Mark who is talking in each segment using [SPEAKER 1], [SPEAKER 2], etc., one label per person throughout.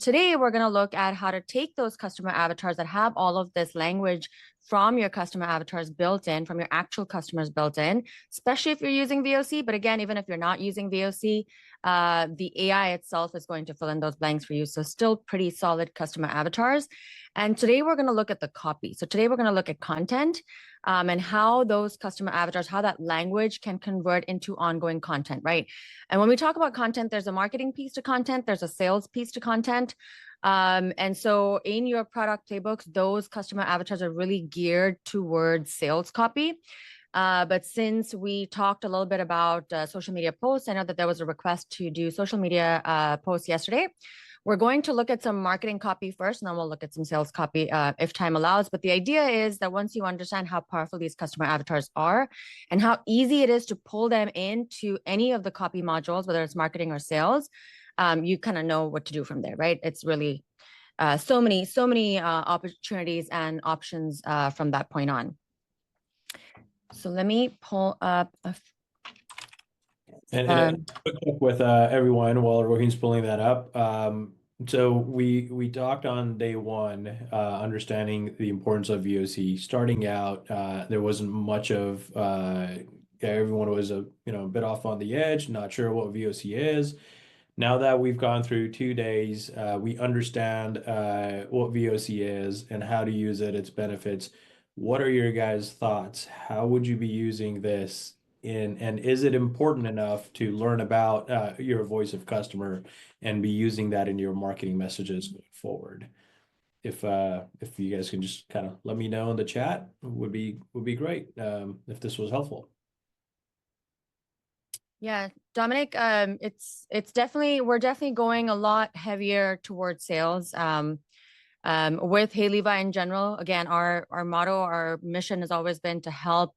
[SPEAKER 1] today we're going to look at how to take those customer avatars that have all of this language from your customer avatars built in, from your actual customers built in, especially if you're using VOC. But again, even if you're not using VOC, the AI itself is going to fill in those blanks for you. So still pretty solid customer avatars. And today we're going to look at the copy. So today we're going to look at content and how those customer avatars, how that language can convert into ongoing content, right? And when we talk about content, there's a marketing piece to content, there's a sales piece to content. And so in your product playbooks, those customer avatars are really geared towards sales copy. But since we talked a little bit about social media posts, I know that there was a request to do social media posts yesterday. We're going to look at some marketing copy first, and then we'll look at some sales copy if time allows. But the idea is that once you understand how powerful these customer avatars are and how easy it is to pull them into any of the copy modules, whether it's marketing or sales, you kind of know what to do from there, right? It's really so many opportunities and options from that point on. So let me pull up
[SPEAKER 2] And quick look with everyone while Rohin's pulling that up. So we talked on day one, understanding the importance of VOC. Starting out, there wasn't much of everyone was a bit off on the edge, not sure what VOC is. Now that we've gone through 2 days, we understand what VOC is and how to use it, its benefits. What are your guys' thoughts? How would you be using this and is it important enough to learn about your voice of customer and be using that in your marketing messages going forward? If you guys can just kind of let me know in the chat, would be great if this was helpful.
[SPEAKER 1] Yeah, Dominic, it's definitely, we're definitely going a lot heavier towards sales. With Hey Levi in general, again, our motto, our mission has always been to help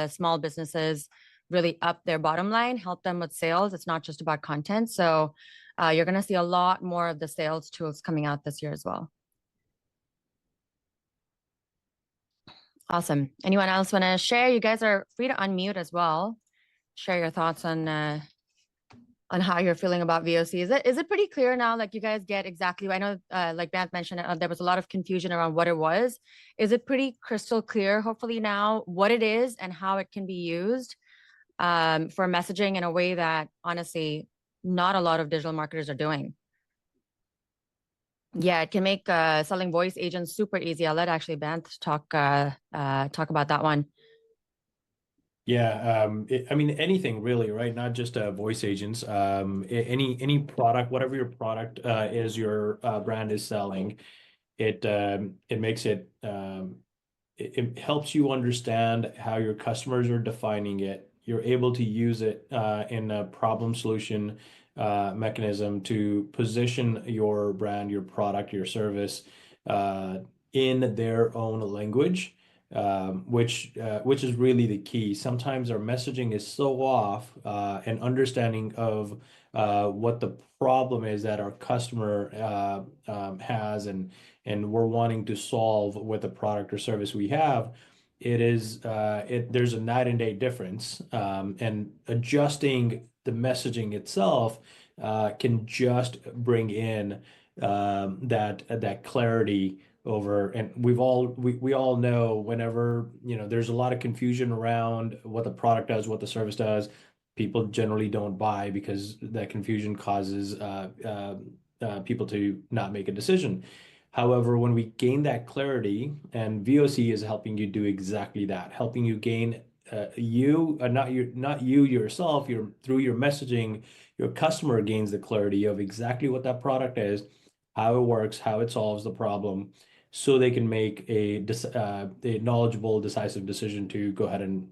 [SPEAKER 1] small businesses really up their bottom line, help them with sales. It's not just about content. So you're going to see a lot more of the sales tools coming out this year as well. Awesome. Anyone else want to share? You guys are free to unmute as well. Share your thoughts on how you're feeling about VOC. Is it pretty clear now? Like you guys get exactly, I know like Bant mentioned, there was a lot of confusion around what it was. Is it pretty crystal clear, hopefully now, what it is and how it can be used for messaging in a way that honestly, not a lot of digital marketers are doing? Yeah, it can make selling voice agents super easy. I'll let actually Bant talk about that one.
[SPEAKER 2] Yeah, I mean anything really, right? Not just voice agents. Any product, whatever your product is, your brand is selling, it makes it it helps you understand how your customers are defining it. You're able to use it in a problem solution mechanism to position your brand, your product, your service in their own language. Which is really the key. Sometimes our messaging is so off, and understanding of what the problem is that our customer has, and we're wanting to solve with the product or service we have. There's a night and day difference, and adjusting the messaging itself can just bring in that clarity over. And we all know whenever there's a lot of confusion around what the product does, what the service does, people generally don't buy because that confusion causes people to not make a decision. However, when we gain that clarity, and VOC is helping you do exactly that, helping you gain not you yourself, through your messaging, your customer gains the clarity of exactly what that product is, how it works, how it solves the problem, so they can make a knowledgeable, decisive decision to go ahead and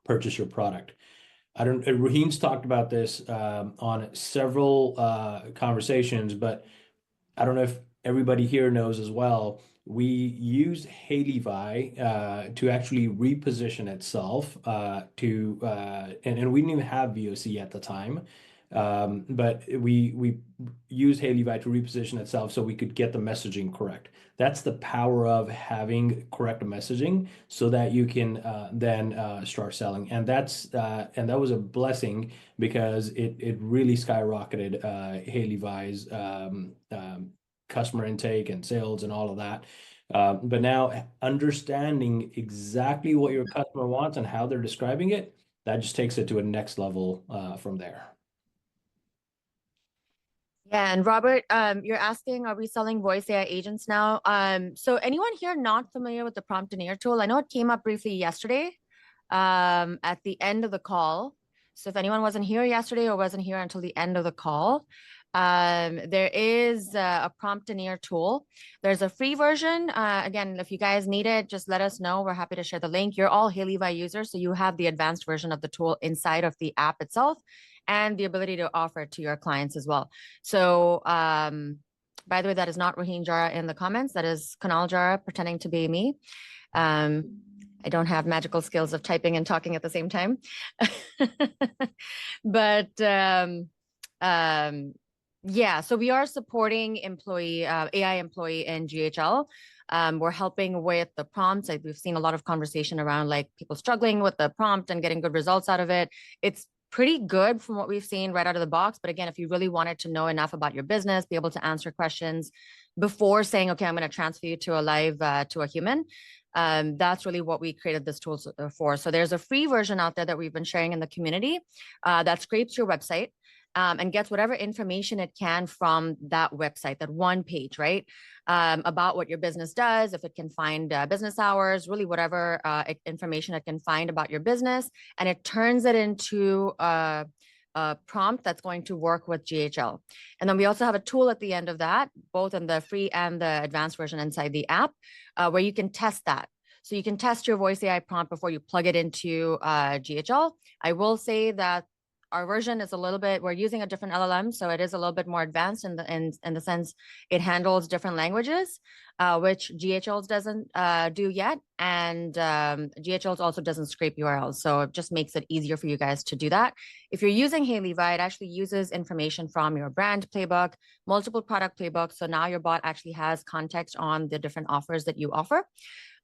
[SPEAKER 2] purchase your product. Raheen's talked about this on several conversations, but I don't know if everybody here knows as well. We used Hey Levi to actually reposition itself and we didn't even have VOC at the time. But we use Hey Levi to reposition itself so we could get the messaging correct. That's the power of having correct messaging so that you can then start selling. And that was a blessing because it really skyrocketed Hey Levi's customer intake and sales and all of that. But now understanding exactly what your customer wants and how they're describing it, that just takes it to a next level from there.
[SPEAKER 1] Yeah, and Robert, you're asking, are we selling voice AI agents now? So anyone here not familiar with the prompt engineer tool? I know it came up briefly yesterday, at the end of the call. So if anyone wasn't here yesterday or wasn't here until the end of the call, there is a prompt engineer tool. There's a free version. Again, if you guys need it, just let us know. We're happy to share the link. You're all Hey Levi users, so you have the advanced version of the tool inside of the app itself and the ability to offer it to your clients as well. So, by the way, that is not Roheen Jara in the comments. That is Kunal Jara pretending to be me. I don't have magical skills of typing and talking at the same time. But yeah, so we are supporting AI employee in GHL. We're helping with the prompts. Like, we've seen a lot of conversation around like people struggling with the prompt and getting good results out of it. It's pretty good from what we've seen right out of the box. But again, if you really wanted to know enough about your business, be able to answer questions before saying, okay, I'm going to transfer you to a live, to a human, that's really what we created this tool for. So there's a free version out there that we've been sharing in the community that scrapes your website and gets whatever information it can from that website, that one page, right? About what your business does, if it can find business hours, really whatever information it can find about your business, and it turns it into a prompt that's going to work with GHL. And then we also have a tool at the end of that, both in the free and the advanced version inside the app, where you can test that. So you can test your voice AI prompt before you plug it into GHL. I will say that our version is a little bit, we're using a different LLM, so it is a little bit more advanced in the sense it handles different languages, which GHL's doesn't do yet, and GHL's also doesn't scrape URLs, so it just makes it easier for you guys to do that. If you're using Hey Levi, it actually uses information from your brand playbook, multiple product playbooks, so now your bot actually has context on the different offers that you offer.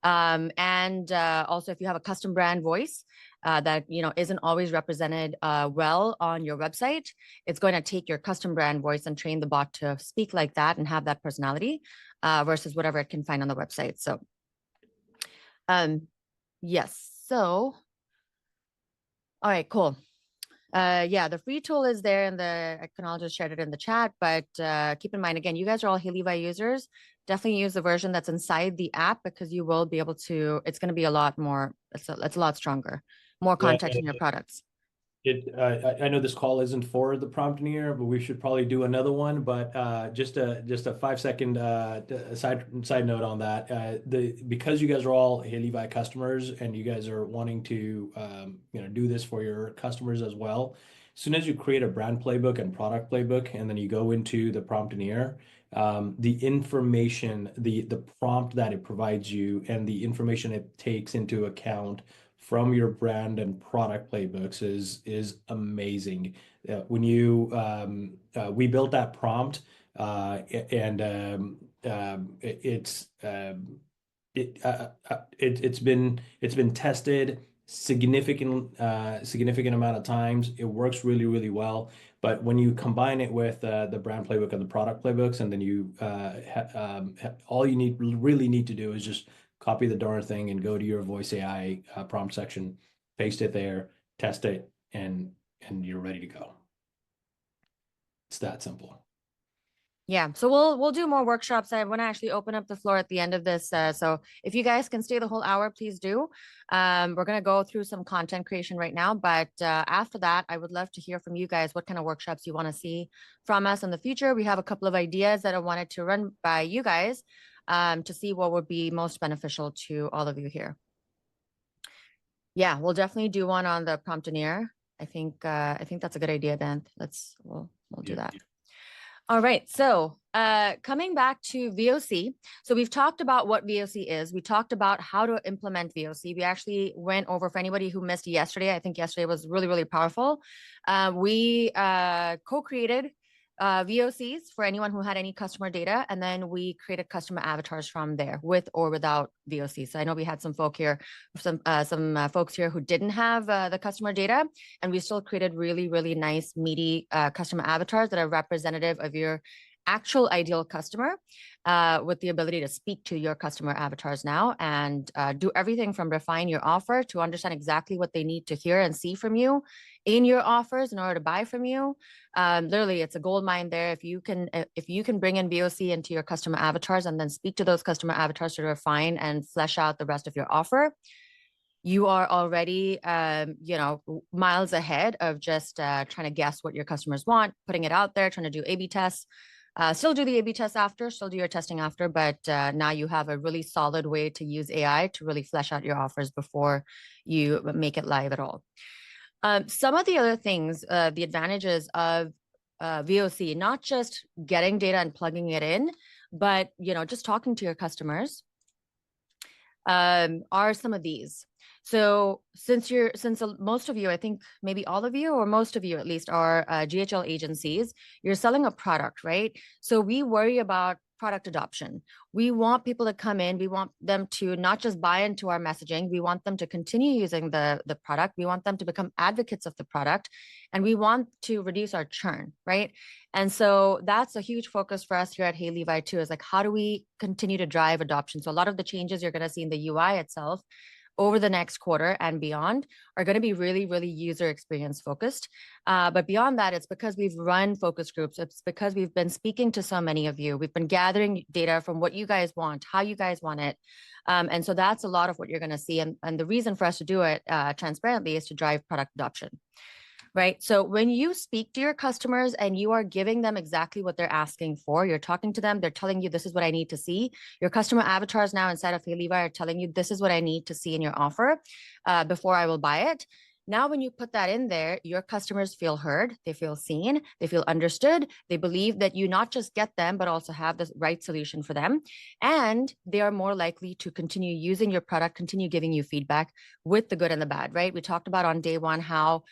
[SPEAKER 1] And also, if you have a custom brand voice that isn't always represented well on your website, it's going to take your custom brand voice and train the bot to speak like that and have that personality versus whatever it can find on the website. So, yes. So, all right, cool. Yeah, the free tool is there in I can all just share it in the chat, but keep in mind, again, you guys are all Hey Levi users. Definitely use the version that's inside the app because you will be able to, it's going to be a lot more, it's a lot stronger, more
[SPEAKER 2] Yeah,
[SPEAKER 1] context in your products.
[SPEAKER 2] I know this call isn't for the prompt engineer, but we should probably do another one. But just a 5 second side note on that. Because you guys are all Hey Levi customers and you guys are wanting to do this for your customers as well. As soon as you create a brand playbook and product playbook, and then you go into the prompt engineer, the information, the prompt that it provides you, and the information it takes into account from your brand and product playbooks is amazing. When we built that prompt, and it's been tested significant amount of times. It works really, really well. But when you combine it with the brand playbook and the product playbooks, and then all you really need to do is just copy the darn thing and go to your voice AI prompt section, paste it there, test it, and you're ready to go. It's that simple.
[SPEAKER 1] Yeah, so we'll do more workshops. I want to actually open up the floor at the end of this. So if you guys can stay the whole hour, please do. We're going to go through some content creation right now, but after that, I would love to hear from you guys what kind of workshops you want to see from us in the future. We have a couple of ideas that I wanted to run by you guys to see what would be most beneficial to all of you here. Yeah, we'll definitely do one on the prompt engineer. I think that's a good idea, Dan. We'll do that. All right. So coming back to VOC. So we've talked about what VOC is. We talked about how to implement VOC. We actually went over, for anybody who missed yesterday, I think yesterday was really, really powerful. We co-created VOCs for anyone who had any customer data. And then we created customer avatars from there with or without VOC. So I know we had some folks here who didn't have the customer data, and we still created really, really nice, meaty customer avatars that are representative of your actual ideal customer, with the ability to speak to your customer avatars now and do everything from refine your offer to understand exactly what they need to hear and see from you in your offers in order to buy from you. Literally, it's a gold mine there. If you can bring in VOC into your customer avatars and then speak to those customer avatars to refine and flesh out the rest of your offer, you are already, miles ahead of just trying to guess what your customers want, putting it out there, trying to do A/B tests. Still do the A/B tests after, still do your testing after, but now you have a really solid way to use AI to really flesh out your offers before you make it live at all. Some of the other things, the advantages of VOC, not just getting data and plugging it in, but just talking to your customers, are some of these. So since most of you, I think maybe all of you or most of you at least are GHL agencies, you're selling a product, right? So we worry about product adoption. We want people to come in. We want them to not just buy into our messaging. We want them to continue using the product. We want them to become advocates of the product, and we want to reduce our churn, right? And so that's a huge focus for us here at Hey Levi too, is like, how do we continue to drive adoption? So a lot of the changes you're going to see in the UI itself over the next quarter and beyond are going to be really, really user experience focused. But beyond that, it's because we've run focus groups. It's because we've been speaking to so many of you. We've been gathering data from what you guys want, how you guys want it. And so that's a lot of what you're going to see. And the reason for us to do it transparently is to drive product adoption. Right. So when you speak to your customers and you are giving them exactly what they're asking for, you're talking to them, they're telling you, this is what I need to see. Your customer avatars now inside of Hey Levi are telling you, this is what I need to see in your offer before I will buy it. Now, when you put that in there, your customers feel heard, they feel seen, they feel understood, they believe that you not just get them, but also have the right solution for them. And they are more likely to continue using your product, continue giving you feedback with the good and the bad, right? We talked about on day one how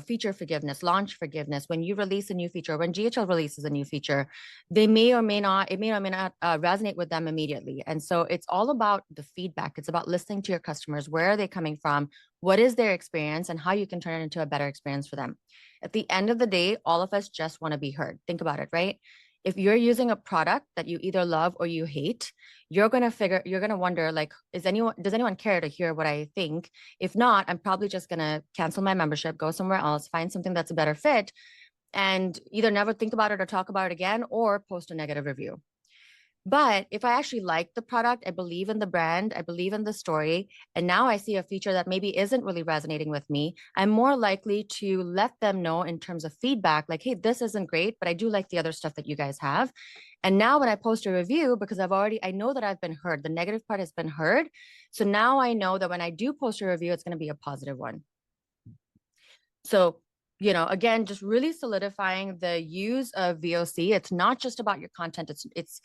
[SPEAKER 1] feature forgiveness, launch forgiveness. When you release a new feature, when GHL releases a new feature, it may or may not resonate with them immediately. And so it's all about the feedback. It's about listening to your customers. Where are they coming from? What is their experience and how you can turn it into a better experience for them. At the end of the day, all of us just want to be heard. Think about it, right? If you're using a product that you either love or you hate, you're going to wonder, like, does anyone care to hear what I think? If not, I'm probably just going to cancel my membership, go somewhere else, find something that's a better fit, and either never think about it or talk about it again, or post a negative review. But if I actually like the product, I believe in the brand, I believe in the story, and now I see a feature that maybe isn't really resonating with me, I'm more likely to let them know in terms of feedback, like, hey, this isn't great, but I do like the other stuff that you guys have. And now when I post a review, because I know that I've been heard, the negative part has been heard. So now I know that when I do post a review, it's going to be a positive one. So again, just really solidifying the use of VOC. It's not just about your content. It's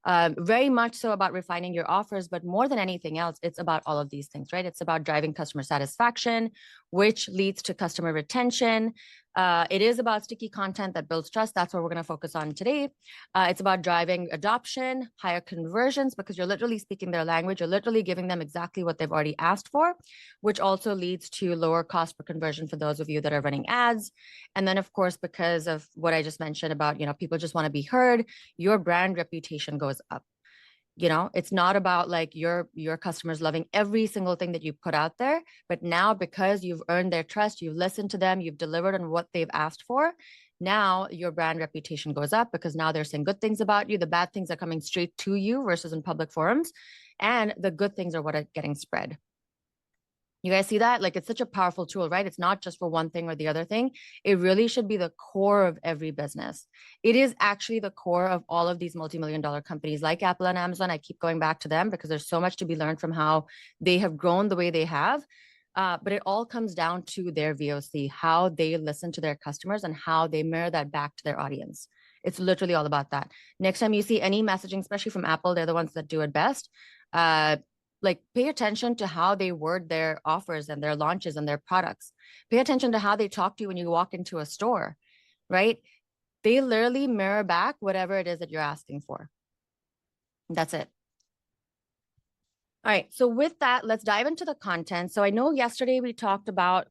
[SPEAKER 1] very much so about refining your offers, but more than anything else, it's about all of these things, right? It's about driving customer satisfaction, which leads to customer retention. It is about sticky content that builds trust. That's what we're going to focus on today. It's about driving adoption, higher conversions, because you're literally speaking their language. You're literally giving them exactly what they've already asked for, which also leads to lower cost per conversion for those of you that are running ads. And then, of course, because of what I just mentioned about, people just want to be heard, your brand reputation goes up. It's not about like your customers loving every single thing that you put out there, but now because you've earned their trust, you've listened to them, you've delivered on what they've asked for, now your brand reputation goes up because now they're saying good things about you. The bad things are coming straight to you versus in public forums, and the good things are what are getting spread. You guys see that? Like, it's such a powerful tool, right? It's not just for one thing or the other thing. It really should be the core of every business. It is actually the core of all of these multi-million-dollar companies like Apple and Amazon. I keep going back to them because there's so much to be learned from how they have grown the way they have. But it all comes down to their VOC, how they listen to their customers and how they mirror that back to their audience. It's literally all about that. Next time you see any messaging, especially from Apple, they're the ones that do it best. Like pay attention to how they word their offers and their launches and their products. Pay attention to how they talk to you when you walk into a store, right? They literally mirror back whatever it is that you're asking for. That's it. All right. So with that, let's dive into the content. So I know yesterday we talked about,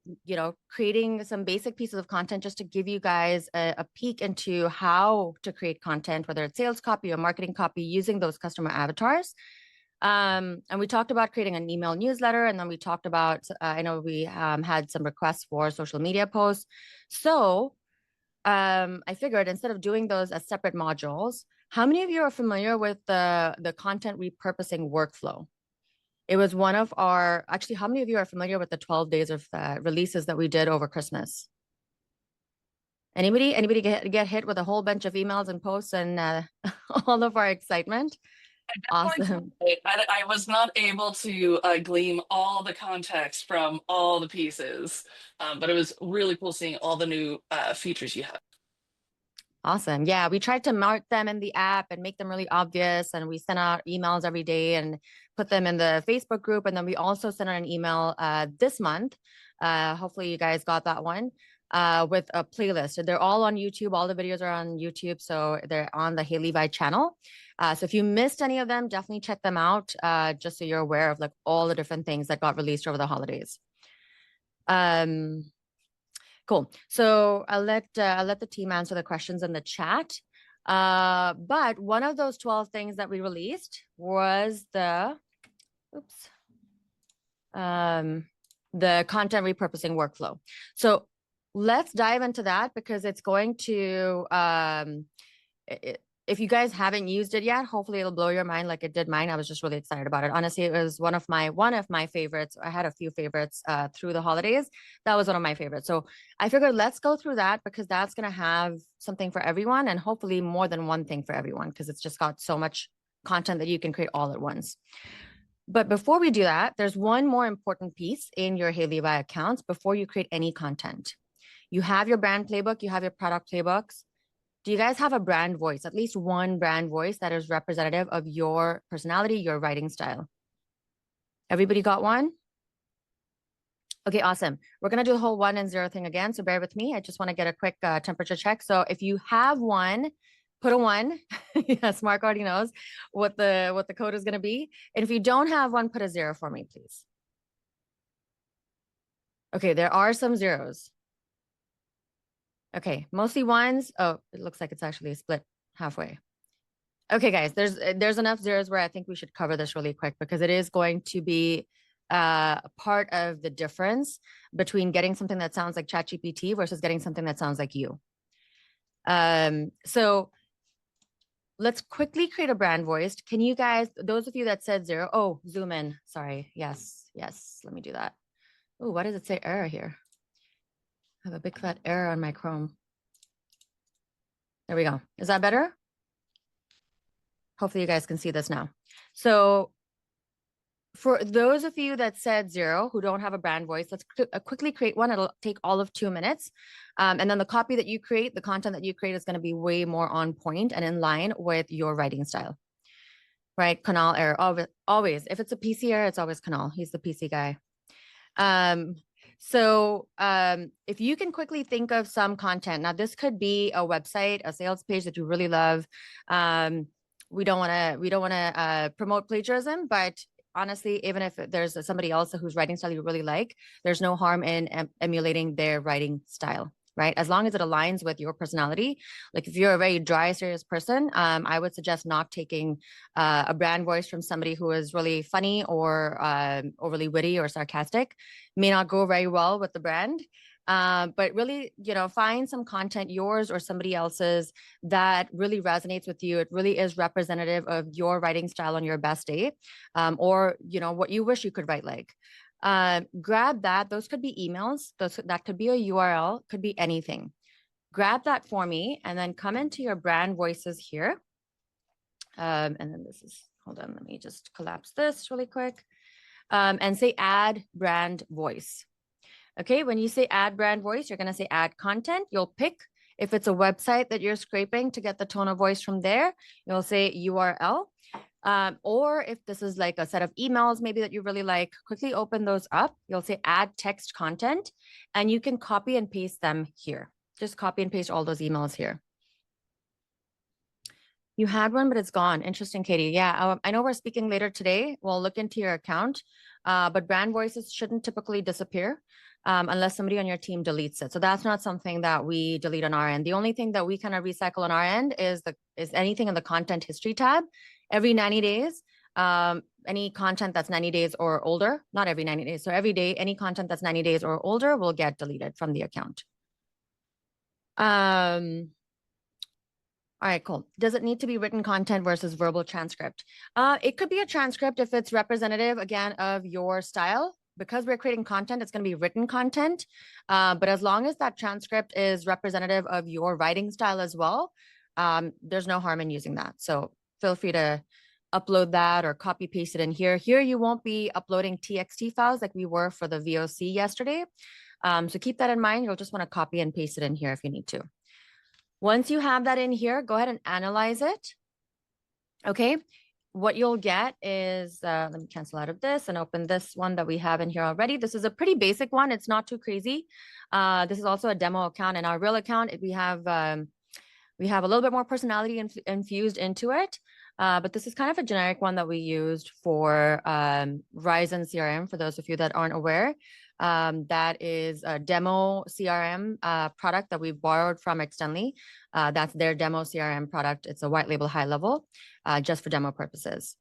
[SPEAKER 1] creating some basic pieces of content just to give you guys a peek into how to create content, whether it's sales copy or marketing copy using those customer avatars. And we talked about creating an email newsletter. And then we talked about, I know we had some requests for social media posts. So I figured instead of doing those as separate modules, how many of you are familiar with the content repurposing workflow? It was one of our, actually, how many of you are familiar with the 12 days of releases that we did over Christmas? Anybody get hit with a whole bunch of emails and posts and all of our excitement? Awesome.
[SPEAKER 3] I was not able to glean all the context from all the pieces, but it was really cool seeing all the new features you have.
[SPEAKER 1] Awesome. Yeah, we tried to mark them in the app and make them really obvious. And we sent out emails every day and put them in the Facebook group. And then we also sent out an email this month. Hopefully you guys got that one with a playlist. They're all on YouTube. All the videos are on YouTube. So they're on the Hey Levi channel. So if you missed any of them, definitely check them out just so you're aware of like all the different things that got released over the holidays. Cool. So I'll let the team answer the questions in the chat. But one of those 12 things that we released was the content repurposing workflow. So let's dive into that because it's going to if you guys haven't used it yet, hopefully it'll blow your mind like it did mine. I was just really excited about it. Honestly, it was one of my favorites. I had a few favorites through the holidays. That was one of my favorites. So I figured let's go through that because that's going to have something for everyone and hopefully more than one thing for everyone because it's just got so much content that you can create all at once. But before we do that, there's one more important piece in your Hey Levi accounts before you create any content. You have your brand playbook, you have your product playbooks. Do you guys have a brand voice, at least one brand voice that is representative of your personality, your writing style? Everybody got one? Okay, awesome. We're going to do the whole 1 and 0 thing again. So bear with me. I just want to get a quick temperature check. So if you have one, put a 1. Yes, Mark already knows what the code is going to be. And if you don't have one, put a 0 for me, please. Okay, there are some zeros. Okay, mostly ones. Oh, it looks like it's actually split halfway. Okay, guys, there's enough zeros where I think we should cover this really quick because it is going to be part of the difference between getting something that sounds like ChatGPT versus getting something that sounds like you. So let's quickly create a brand voice. Can you guys, those of you that said 0, oh, zoom in. Sorry. Yes. Let me do that. Oh, why does it say error here? I have a big fat error on my Chrome. There we go. Is that better? Hopefully you guys can see this now. So for those of you that said 0, who don't have a brand voice, let's quickly create one. It'll take all of 2 minutes. And then the copy that you create, the content that you create is going to be way more on point and in line with your writing style. Right? Kunal error. Always. If it's a PC error, it's always Kunal. He's the PC guy. So if you can quickly think of some content, now this could be a website, a sales page that you really love. We don't want to promote plagiarism, but honestly, even if there's somebody else whose writing style you really like, there's no harm in emulating their writing style, right? As long as it aligns with your personality. Like if you're a very dry, serious person, I would suggest not taking a brand voice from somebody who is really funny or overly witty or sarcastic. May not go very well with the brand. But really, find some content, yours or somebody else's, that really resonates with you. It really is representative of your writing style on your best day, or, what you wish you could write like. Grab that. Those could be emails. That could be a URL, could be anything. Grab that for me and then come into your brand voices here. And then hold on, let me just collapse this really quick. And say add brand voice. Okay, when you say add brand voice, you're going to say add content. You'll pick If it's a website that you're scraping to get the tone of voice from there, you'll say URL. Or if this is like a set of emails, maybe that you really like, quickly open those up. You'll say add text content, and you can copy and paste them here. Just copy and paste all those emails here. You had one, but it's gone. Interesting, Katie. Yeah, I know we're speaking later today. We'll look into your account, but brand voices shouldn't typically disappear unless somebody on your team deletes it. So that's not something that we delete on our end. The only thing that we kind of recycle on our end is anything in the content history tab. Every 90 days, any content that's 90 days or older, not every 90 days. So every day, any content that's 90 days or older will get deleted from the account. All right, cool. Does it need to be written content versus verbal transcript? It could be a transcript if it's representative, again, of your style. Because we're creating content, it's going to be written content. But as long as that transcript is representative of your writing style as well, there's no harm in using that. So feel free to upload that or copy paste it in here. Here, you won't be uploading TXT files like we were for the VOC yesterday. So keep that in mind. You'll just want to copy and paste it in here if you need to. Once you have that in here, go ahead and analyze it. Okay. What you'll get is, let me cancel out of this and open this one that we have in here already. This is a pretty basic one. It's not too crazy. This is also a demo account. In our real account, we have a little bit more personality infused into it. But this is kind of a generic one that we used for Ryzen CRM, for those of you that aren't aware. That is a demo CRM product that we borrowed from Extendly. That's their demo CRM product. It's a white label high level, just for demo purposes.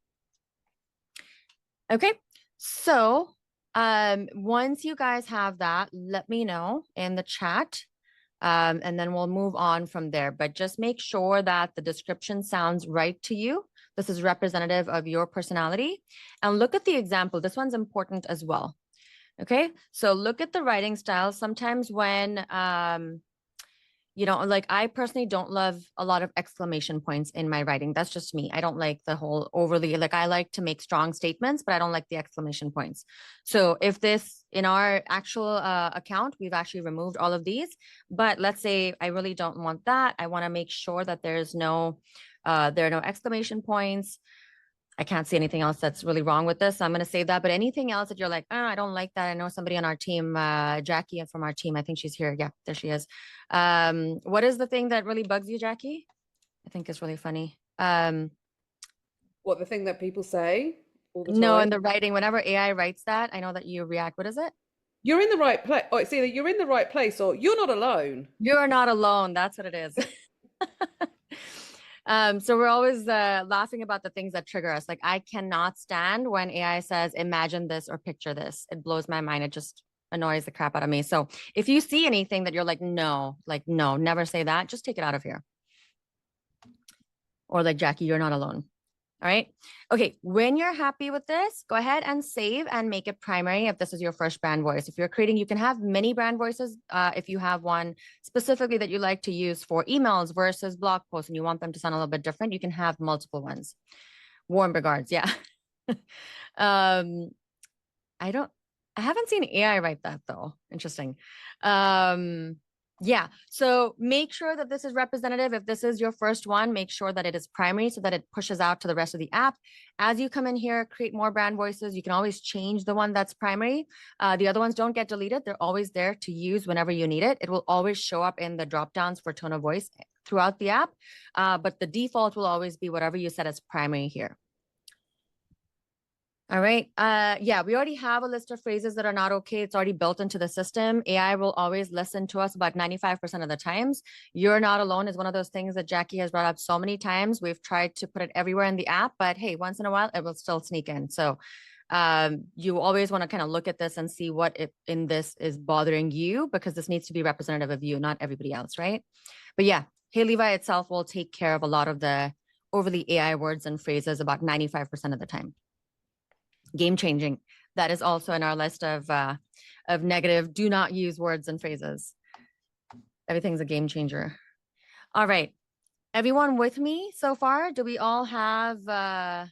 [SPEAKER 1] Okay, so once you guys have that, let me know in the chat. And then we'll move on from there. But just make sure that the description sounds right to you. This is representative of your personality. And look at the example. This one's important as well. Okay, so look at the writing style. Sometimes when, like I personally don't love a lot of exclamation points in my writing. That's just me. I don't like the whole overly, like I like to make strong statements, but I don't like the exclamation points. So if this, in our actual account, we've actually removed all of these, but let's say I really don't want that. I want to make sure that there are no exclamation points. I can't see anything else that's really wrong with this. So I'm going to save that. But anything else that you're like, oh, I don't like that. I know somebody on our team, Jackie from our team. I think she's here. Yeah, there she is. What is the thing that really bugs you, Jackie? I think it's really funny.
[SPEAKER 4] What, the thing that people say all the time?
[SPEAKER 1] No, in the writing, whenever AI writes that, I know that you react. What is it?
[SPEAKER 4] You're in the right place. Oh, it's either you're in the right place or you're not alone.
[SPEAKER 1] You're not alone. That's what it is. So we're always laughing about the things that trigger us. Like I cannot stand when AI says, imagine this or picture this. It blows my mind. It just annoys the crap out of me. So if you see anything that you're like, no, never say that, just take it out of here. Or like, Jackie, you're not alone. All right. Okay. When you're happy with this, go ahead and save and make it primary if this is your first brand voice. If you're creating, you can have many brand voices. If you have one specifically that you like to use for emails versus blog posts and you want them to sound a little bit different, you can have multiple ones. Warm regards. Yeah. I haven't seen AI write that though. Interesting. Yeah, so make sure that this is representative. If this is your first one, make sure that it is primary so that it pushes out to the rest of the app. As you come in here, create more brand voices. You can always change the one that's primary. The other ones don't get deleted. They're always there to use whenever you need it. It will always show up in the dropdowns for tone of voice throughout the app. But the default will always be whatever you set as primary here. All right. Yeah, we already have a list of phrases that are not okay. It's already built into the system. AI will always listen to us about 95% of the times. You're not alone is one of those things that Jackie has brought up so many times. We've tried to put it everywhere in the app, but hey, once in a while, it will still sneak in. So you always want to kind of look at this and see what in this is bothering you, because this needs to be representative of you, not everybody else, right? But yeah, Hey Levi itself will take care of a lot of the overly AI words and phrases about 95% of the time. Game changing. That is also in our list of negative, do not use words and phrases. Everything's a game changer. All right. Everyone with me so far? Do we all have, yeah,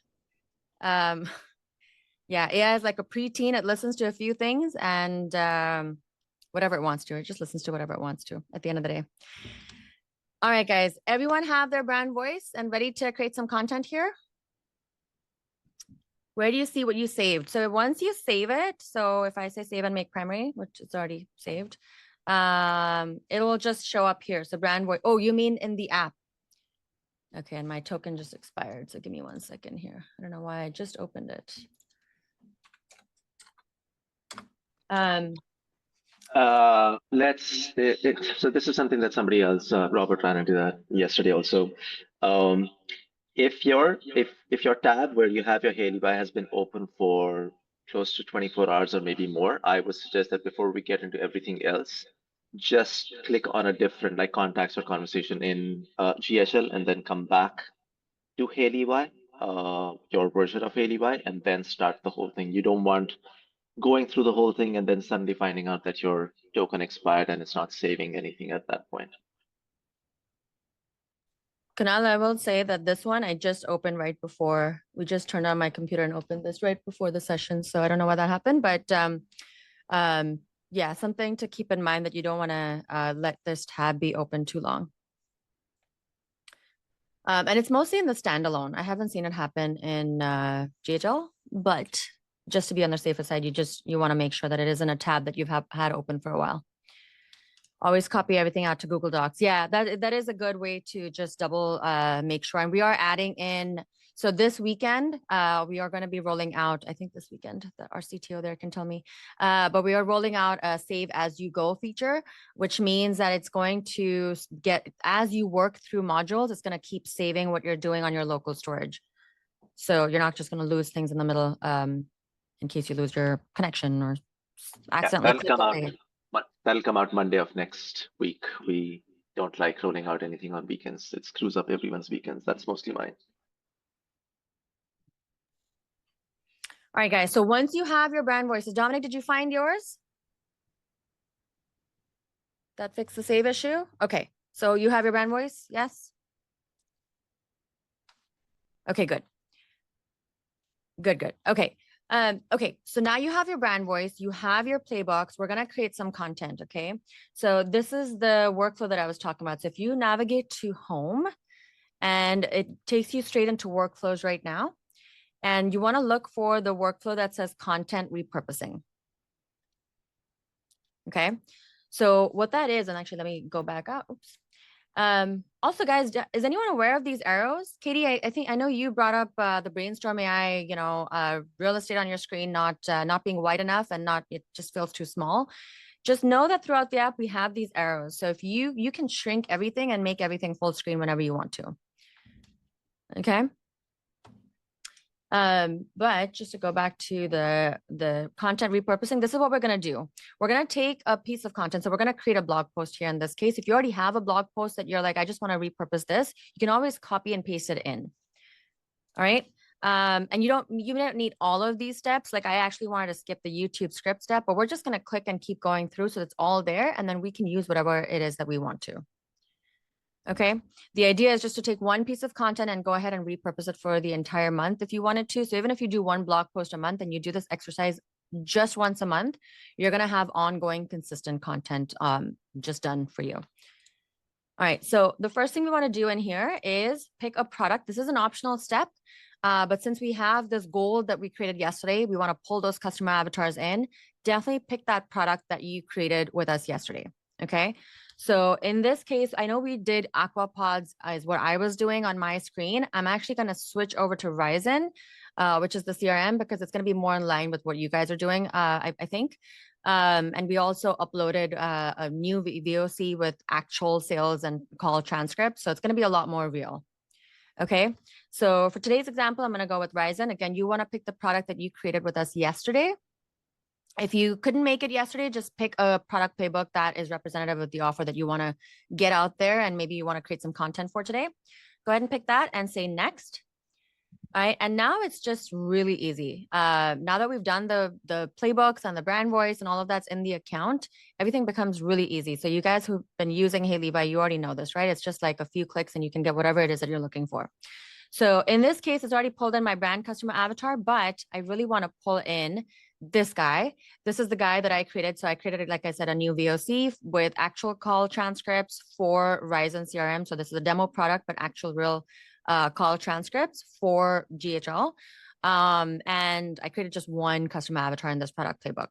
[SPEAKER 1] AI is like a preteen. It listens to a few things and whatever it wants to. It just listens to whatever it wants to at the end of the day. All right, guys, everyone have their brand voice and ready to create some content here? Where do you see what you saved? So once you save it, so if I say save and make primary, which is already saved, it will just show up here. So brand voice. Oh, you mean in the app? Okay, and my token just expired. So give me 1 second here. I don't know why I just opened it.
[SPEAKER 5] So this is something that somebody else, Robert, ran into that yesterday also. If your tab where you have your Haley buy has been open for close to 24 hours or maybe more, I would suggest that before we get into everything else, just click on a different like contacts or conversation in GHL and then come back to Haley buy, your version of Haley buy, and then start the whole thing. You don't want going through the whole thing and then suddenly finding out that your token expired and it's not saving anything at that point.
[SPEAKER 1] Kunal, I will say that this one I just opened right before we just turned on my computer and opened this right before the session. So I don't know why that happened, but yeah, something to keep in mind that you don't want to let this tab be open too long. And it's mostly in the standalone. I haven't seen it happen in GHL, but just to be on the safer side, you want to make sure that it isn't a tab that you've had open for a while. Always copy everything out to Google Docs. Yeah, that is a good way to just double make sure. And we are adding in, so this weekend, we are going to be rolling out, I think this weekend, our CTO there can tell me, but we are rolling out a save as you go feature, which means that it's going to get, as you work through modules, it's going to keep saving what you're doing on your local storage. So you're not just going to lose things in the middle in case you lose your connection or accidentally.
[SPEAKER 5] That'll come out Monday of next week. We don't like rolling out anything on weekends. It screws up everyone's weekends. That's mostly mine.
[SPEAKER 1] All right, guys. So once you have your brand voices, Dominic, did you find yours? That fixed the save issue? Okay. So you have your brand voice? Yes? Okay, good. Good. Okay. Okay, so now you have your brand voice, you have your playbooks. We're going to create some content, okay? So this is the workflow that I was talking about. So if you navigate to home and it takes you straight into workflows right now, and you want to look for the workflow that says content repurposing. Okay, so what that is, and actually let me go back up. Oops. Also, guys, is anyone aware of these arrows? Katie, I know you brought up the brainstorm AI, real estate on your screen not being wide enough and it just feels too small. Just know that throughout the app we have these arrows. So if you can shrink everything and make everything full screen whenever you want to. Okay. But just to go back to the content repurposing, this is what we're going to do. We're going to take a piece of content. So we're going to create a blog post here in this case. If you already have a blog post that you're like, I just want to repurpose this, you can always copy and paste it in. All right. And you don't need all of these steps. Like I actually wanted to skip the YouTube script step, but we're just going to click and keep going through. So it's all there. And then we can use whatever it is that we want to. Okay. The idea is just to take one piece of content and go ahead and repurpose it for the entire month if you wanted to. So even if you do one blog post a month and you do this exercise just once a month, you're going to have ongoing consistent content just done for you. All right. So the first thing we want to do in here is pick a product. This is an optional step. But since we have this goal that we created yesterday, we want to pull those customer avatars in. Definitely pick that product that you created with us yesterday. Okay. So in this case, I know we did aquapods is what I was doing on my screen. I'm actually going to switch over to Ryzen, which is the CRM, because it's going to be more in line with what you guys are doing, I think. And we also uploaded a new VOC with actual sales and call transcripts. So it's going to be a lot more real. Okay. So for today's example, I'm going to go with Ryzen. Again, you want to pick the product that you created with us yesterday. If you couldn't make it yesterday, just pick a product playbook that is representative of the offer that you want to get out there. And maybe you want to create some content for today. Go ahead and pick that and say next. All right. And now it's just really easy. Now that we've done the playbooks and the brand voice and all of that's in the account, everything becomes really easy. So you guys who've been using Haley Buy, you already know this, right? It's just like a few clicks and you can get whatever it is that you're looking for. So in this case, it's already pulled in my brand customer avatar, but I really want to pull in this guy. This is the guy that I created. So I created, like I said, a new VOC with actual call transcripts for Ryzen CRM. So this is a demo product, but actual real call transcripts for GHL. And I created just one customer avatar in this product playbook.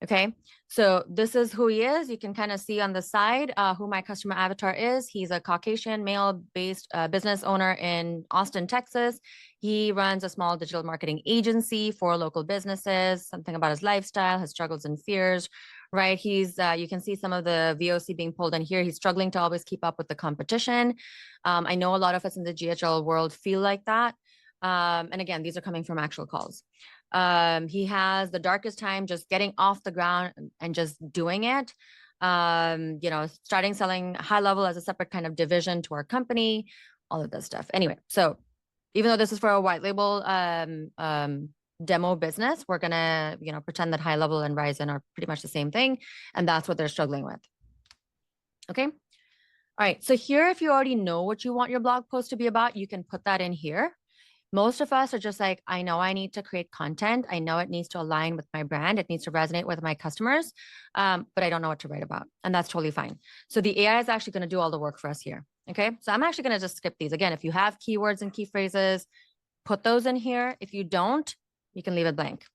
[SPEAKER 1] Okay, so this is who he is. You can kind of see on the side who my customer avatar is. He's a Caucasian male-based business owner in Austin, Texas. He runs a small digital marketing agency for local businesses, something about his lifestyle, his struggles and fears, right? He's, you can see some of the VOC being pulled in here. He's struggling to always keep up with the competition. I know a lot of us in the GHL world feel like that. And again, these are coming from actual calls. He has the darkest time just getting off the ground and just doing it. You know, starting selling high level as a separate kind of division to our company, all of this stuff. Anyway, so even though this is for a white label demo business, we're gonna, you know, pretend that high level and Ryzen are pretty much the same thing, and that's what they're struggling with. Okay. All right. So here, if you already know what you want your blog post to be about, you can put that in here. Most of us are just like, I know I need to create content. I know it needs to align with my brand. It needs to resonate with my customers, but I don't know what to write about. And that's totally fine. So the AI is actually going to do all the work for us here. Okay. So I'm actually going to just skip these. Again, if you have keywords and key phrases, put those in here. If you don't, you can leave it blank.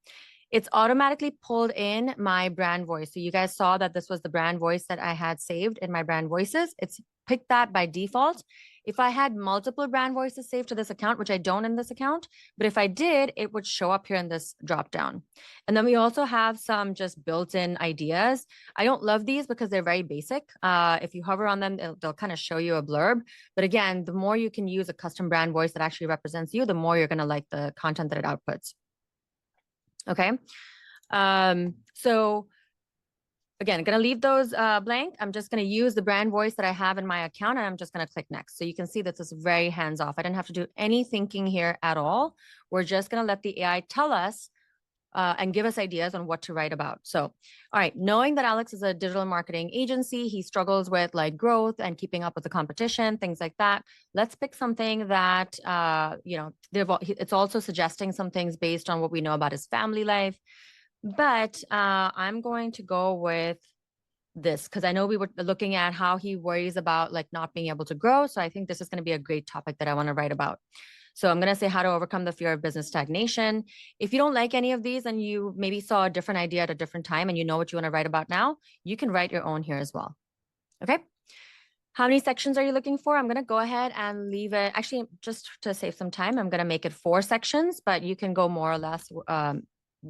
[SPEAKER 1] It's automatically pulled in my brand voice. So you guys saw that this was the brand voice that I had saved in my brand voices. It's picked that by default. If I had multiple brand voices saved to this account, which I don't in this account, but if I did, it would show up here in this drop down. And then we also have some just built-in ideas. I don't love these because they're very basic. If you hover on them, they'll kind of show you a blurb. But again, the more you can use a custom brand voice that actually represents you, the more you're going to like the content that it outputs. Okay. So again, going to leave those blank. I'm just going to use the brand voice that I have in my account, and I'm just going to click next. So you can see that this is very hands-off. I didn't have to do any thinking here at all. We're just going to let the AI tell us and give us ideas on what to write about. So, all right, knowing that Alex is a digital marketing agency, he struggles with like growth and keeping up with the competition, things like that. Let's pick something that, you know, it's also suggesting some things based on what we know about his family life. But I'm going to go with this because I know we were looking at how he worries about like not being able to grow. So I think this is going to be a great topic that I want to write about. So I'm going to say how to overcome the fear of business stagnation. If you don't like any of these and you maybe saw a different idea at a different time and you know what you want to write about now, you can write your own here as well. Okay. How many sections are you looking for? I'm going to go ahead and leave it. Actually, just to save some time, I'm going to make it 4 sections, but you can go more or less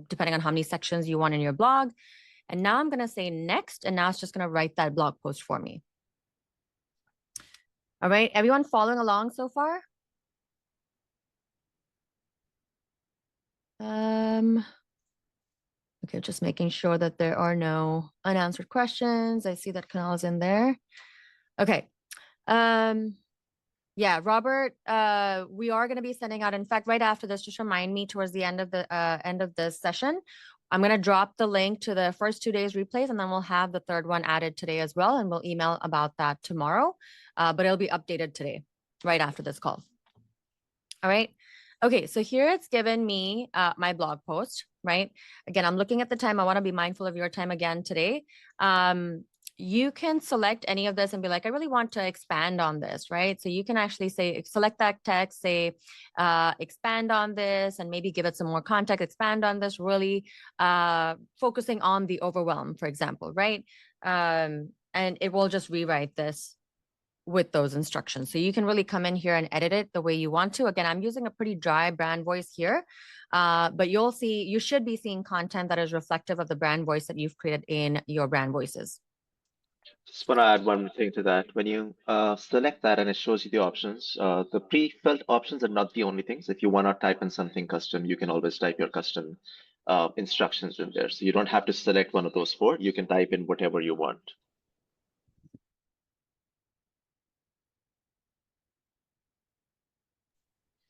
[SPEAKER 1] depending on how many sections you want in your blog. And now I'm going to say next, and now it's just going to write that blog post for me. All right. Everyone following along so far? Okay, just making sure that there are no unanswered questions. I see that Kunal is in there. Okay. Yeah, Robert, we are going to be sending out, in fact, right after this, just remind me towards the end of this session, I'm going to drop the link to the first 2 days replays, and then we'll have the third one added today as well. And we'll email about that tomorrow, but it'll be updated today, right after this call. All right. Okay, so here it's given me my blog post, right? Again, I'm looking at the time. I want to be mindful of your time again today. You can select any of this and be like, I really want to expand on this, right? So you can actually say, select that text, say, expand on this, and maybe give it some more context, expand on this, really focusing on the overwhelm, for example, right? And it will just rewrite this with those instructions. So you can really come in here and edit it the way you want to. Again, I'm using a pretty dry brand voice here, but you should be seeing content that is reflective of the brand voice that you've created in your brand voices.
[SPEAKER 5] Just want to add one thing to that. When you select that and it shows you the options, the pre-filled options are not the only things. If you want to type in something custom, you can always type your custom instructions in there. So you don't have to select one of those 4. You can type in whatever you want.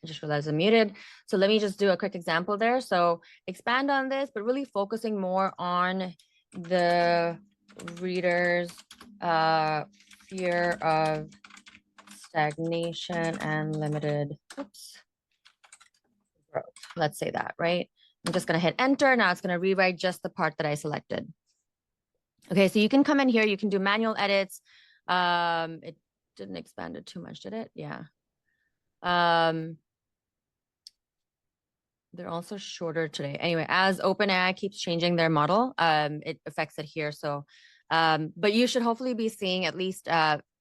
[SPEAKER 1] I just realized I'm muted. So let me just do a quick example there. So expand on this, but really focusing more on the reader's fear of stagnation and limited growth. Let's say that, right? I'm just going to hit enter. Now it's going to rewrite just the part that I selected. Okay, so you can come in here, you can do manual edits. It didn't expand it too much, did it? Yeah. They're also shorter today. Anyway, as OpenAI keeps changing their model, it affects it here. So, but you should hopefully be seeing at least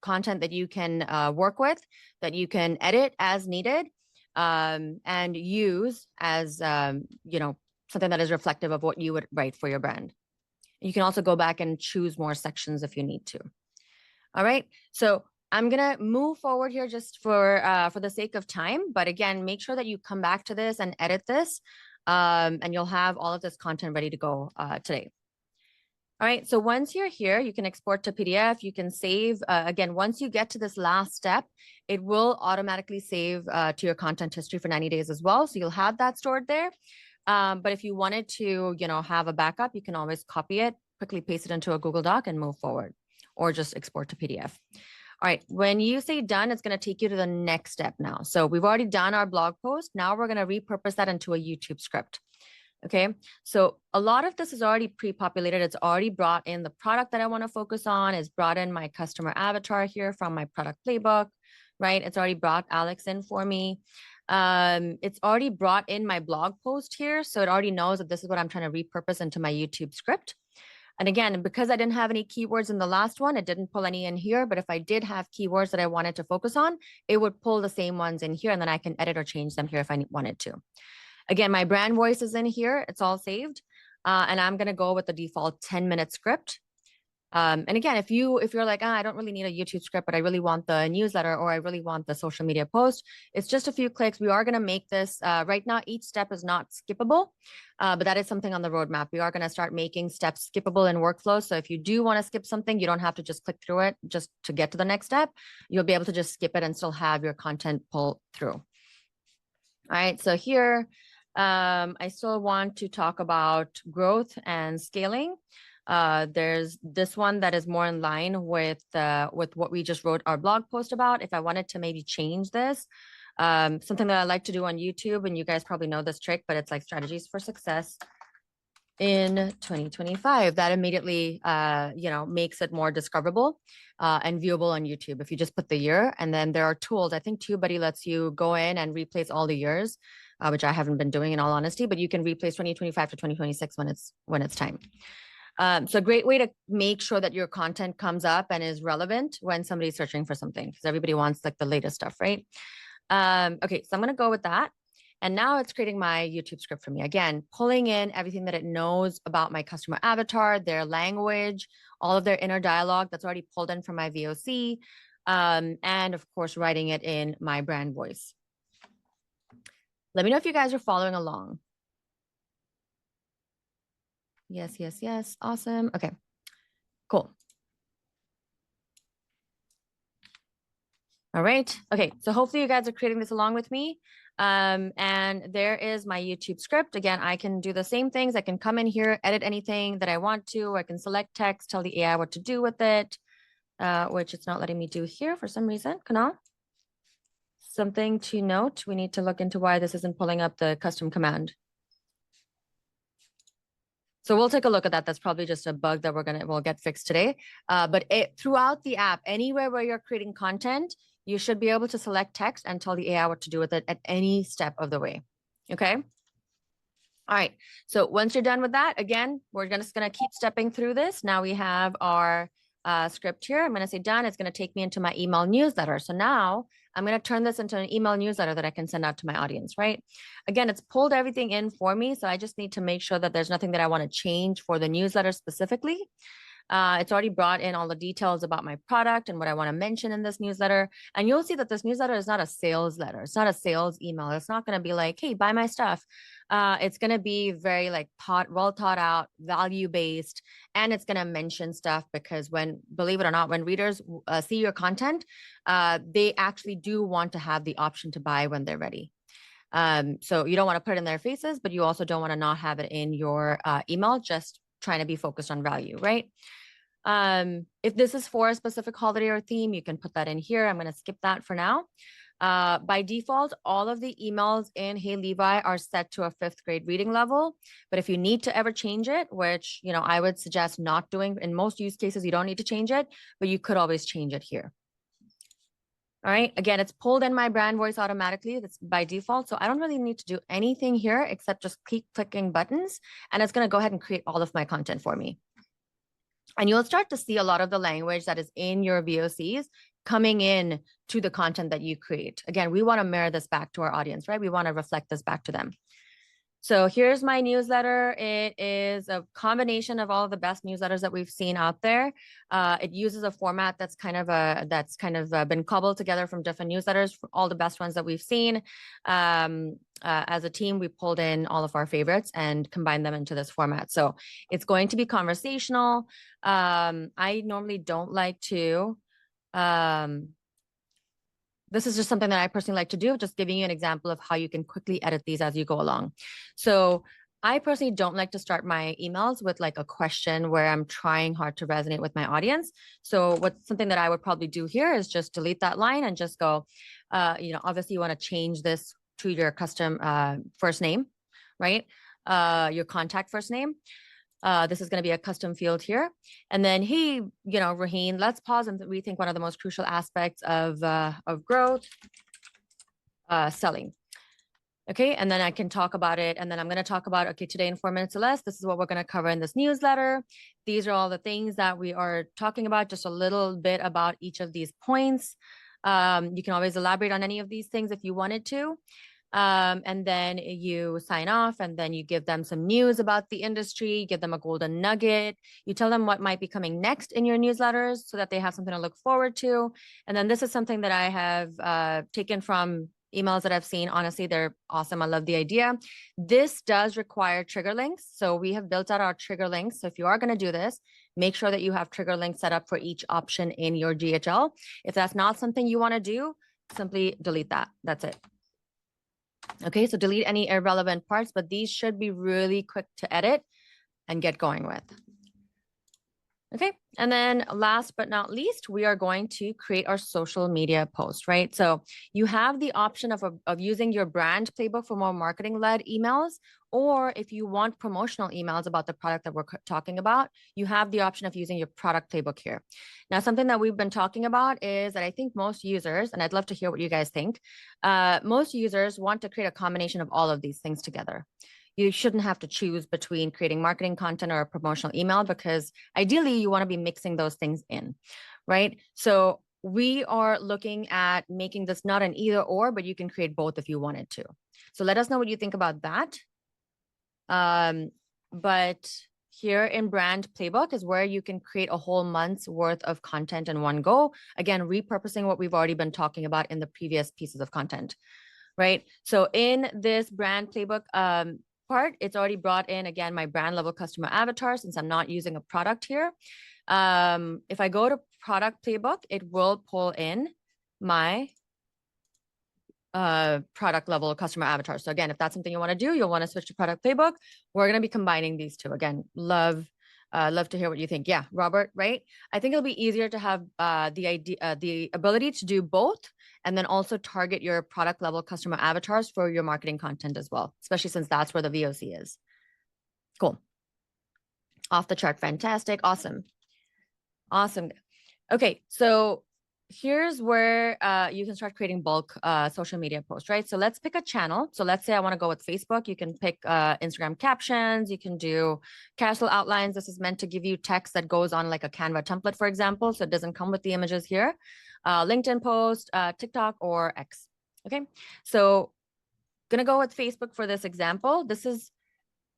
[SPEAKER 1] content that you can work with, that you can edit as needed, and use as, you know, something that is reflective of what you would write for your brand. You can also go back and choose more sections if you need to. All right, so I'm gonna move forward here just for the sake of time. But again, make sure that you come back to this and edit this, and you'll have all of this content ready to go today. All right, so once you're here, you can export to PDF, you can save. Again, once you get to this last step, it will automatically save to your content history for 90 days as well. So you'll have that stored there. But if you wanted to, you know, have a backup, you can always copy it, quickly paste it into a Google Doc and move forward, or just export to PDF. All right, when you say done, it's going to take you to the next step now. So we've already done our blog post. Now we're going to repurpose that into a YouTube script. Okay, so a lot of this is already pre-populated. It's already brought in the product that I want to focus on. It's brought in my customer avatar here from my product playbook, right? It's already brought Alex in for me. It's already brought in my blog post here. So it already knows that this is what I'm trying to repurpose into my YouTube script. And again, because I didn't have any keywords in the last one, it didn't pull any in here. But if I did have keywords that I wanted to focus on, it would pull the same ones in here, and then I can edit or change them here if I wanted to. Again, my brand voice is in here. It's all saved. And I'm going to go with the default 10-minute script. And again, if you're like, I don't really need a YouTube script, but I really want the newsletter, or I really want the social media post, it's just a few clicks. We are going to make this right now. Each step is not skippable, but that is something on the roadmap. We are going to start making steps skippable in workflow. So if you do want to skip something, you don't have to just click through it just to get to the next step. You'll be able to just skip it and still have your content pull through. All right. So here, I still want to talk about growth and scaling. There's this one that is more in line with what we just wrote our blog post about. If I wanted to maybe change this, something that I like to do on YouTube, and you guys probably know this trick, but it's like strategies for success in 2025. That immediately, you know, makes it more discoverable and viewable on YouTube. If you just put the year, and then there are tools. I think TubeBuddy lets you go in and replace all the years, which I haven't been doing in all honesty, but you can replace 2025 to 2026 when it's time. So a great way to make sure that your content comes up and is relevant when somebody's searching for something, because everybody wants like the latest stuff, right? Okay, so I'm going to go with that. And now it's creating my YouTube script for me. Again, pulling in everything that it knows about my customer avatar, their language, all of their inner dialogue that's already pulled in from my VOC, and of course, writing it in my brand voice. Let me know if you guys are following along. Yes, yes, yes. Awesome. Okay, cool. All right. Okay, so hopefully you guys are creating this along with me. And there is my YouTube script. Again, I can do the same things. I can come in here, edit anything that I want to. I can select text, tell the AI what to do with it, which it's not letting me do here for some reason. Kunal? Something to note, we need to look into why this isn't pulling up the custom command. So we'll take a look at that. That's probably just a bug that we'll get fixed today. But throughout the app, anywhere where you're creating content, you should be able to select text and tell the AI what to do with it at any step of the way. Okay. All right. So once you're done with that, again, we're just going to keep stepping through this. Now we have our script here. I'm going to say done. It's going to take me into my email newsletter. So now I'm going to turn this into an email newsletter that I can send out to my audience, right? Again, it's pulled everything in for me. So I just need to make sure that there's nothing that I want to change for the newsletter specifically. It's already brought in all the details about my product and what I want to mention in this newsletter. And you'll see that this newsletter is not a sales letter. It's not a sales email. It's not going to be like, hey, buy my stuff. It's going to be very like well thought out, value-based, and it's going to mention stuff because believe it or not, when readers see your content, they actually do want to have the option to buy when they're ready. So you don't want to put it in their faces, but you also don't want to not have it in your email, just trying to be focused on value, right? If this is for a specific holiday or theme, you can put that in here. I'm going to skip that for now. By default, all of the emails in Hey Levi are set to a 5th grade reading level. But if you need to ever change it, which, you know, I would suggest not doing, in most use cases, you don't need to change it, but you could always change it here. All right. Again, it's pulled in my brand voice automatically. That's by default. So I don't really need to do anything here except just keep clicking buttons, and it's going to go ahead and create all of my content for me. And you'll start to see a lot of the language that is in your VOCs coming in to the content that you create. Again, we want to mirror this back to our audience, right? We want to reflect this back to them. So here's my newsletter. It is a combination of all of the best newsletters that we've seen out there. It uses a format that's kind of been cobbled together from different newsletters, all the best ones that we've seen. As a team, we pulled in all of our favorites and combined them into this format. So it's going to be conversational. I normally don't like to. This is just something that I personally like to do, just giving you an example of how you can quickly edit these as you go along. So I personally don't like to start my emails with like a question where I'm trying hard to resonate with my audience. So something that I would probably do here is just delete that line and just go, obviously you want to change this to your custom first name, right? Your contact first name. This is going to be a custom field here. And then, hey, Raheen, let's pause and rethink one of the most crucial aspects of growth, selling. Okay, and then I can talk about it. And then I'm going to talk about, okay, today in 4 minutes or less, this is what we're going to cover in this newsletter. These are all the things that we are talking about, just a little bit about each of these points. You can always elaborate on any of these things if you wanted to. And then you sign off, and then you give them some news about the industry, give them a golden nugget. You tell them what might be coming next in your newsletters so that they have something to look forward to. And then this is something that I have taken from emails that I've seen. Honestly, they're awesome. I love the idea. This does require trigger links. So we have built out our trigger links. So if you are going to do this, make sure that you have trigger links set up for each option in your GHL. If that's not something you want to do, simply delete that. That's it. Okay, so delete any irrelevant parts, but these should be really quick to edit and get going with. Okay, and then last but not least, we are going to create our social media post, right? So you have the option of using your brand playbook for more marketing-led emails, or if you want promotional emails about the product that we're talking about, you have the option of using your product playbook here. Now, something that we've been talking about is that I think most users, and I'd love to hear what you guys think, most users want to create a combination of all of these things together. You shouldn't have to choose between creating marketing content or a promotional email, because ideally you want to be mixing those things in, right? So we are looking at making this not an either or, but you can create both if you wanted to. So let us know what you think about that. But here in Brand Playbook is where you can create a whole month's worth of content in one go. Again, repurposing what we've already been talking about in the previous pieces of content, right? So in this Brand Playbook, part, it's already brought in, again, my brand level customer avatar, since I'm not using a product here. If I go to product playbook, it will pull in my product level customer avatar. So again, if that's something you want to do, you'll want to switch to product playbook. We're going to be combining these two. Again, love to hear what you think. Yeah, Robert, right? I think it'll be easier to have the ability to do both, and then also target your product level customer avatars for your marketing content as well, especially since that's where the VOC is. Cool. Off the chart. Fantastic. Awesome. Awesome. Okay. So here's where you can start creating bulk social media posts, right? So let's pick a channel. So let's say I want to go with Facebook. You can pick Instagram captions. You can do carousel outlines. This is meant to give you text that goes on like a Canva template, for example. So it doesn't come with the images here. LinkedIn post, TikTok, or X. Okay. So gonna go with Facebook for this example. This is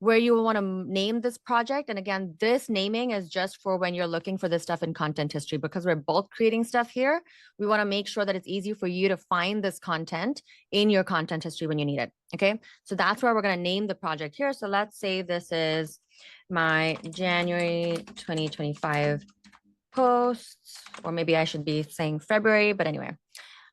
[SPEAKER 1] where you will want to name this project. And again, this naming is just for when you're looking for this stuff in content history, because we're bulk creating stuff here. We want to make sure that it's easy for you to find this content in your content history when you need it. Okay. So that's where we're going to name the project here. So let's say this is my January 2025 posts, or maybe I should be saying February, but anyway.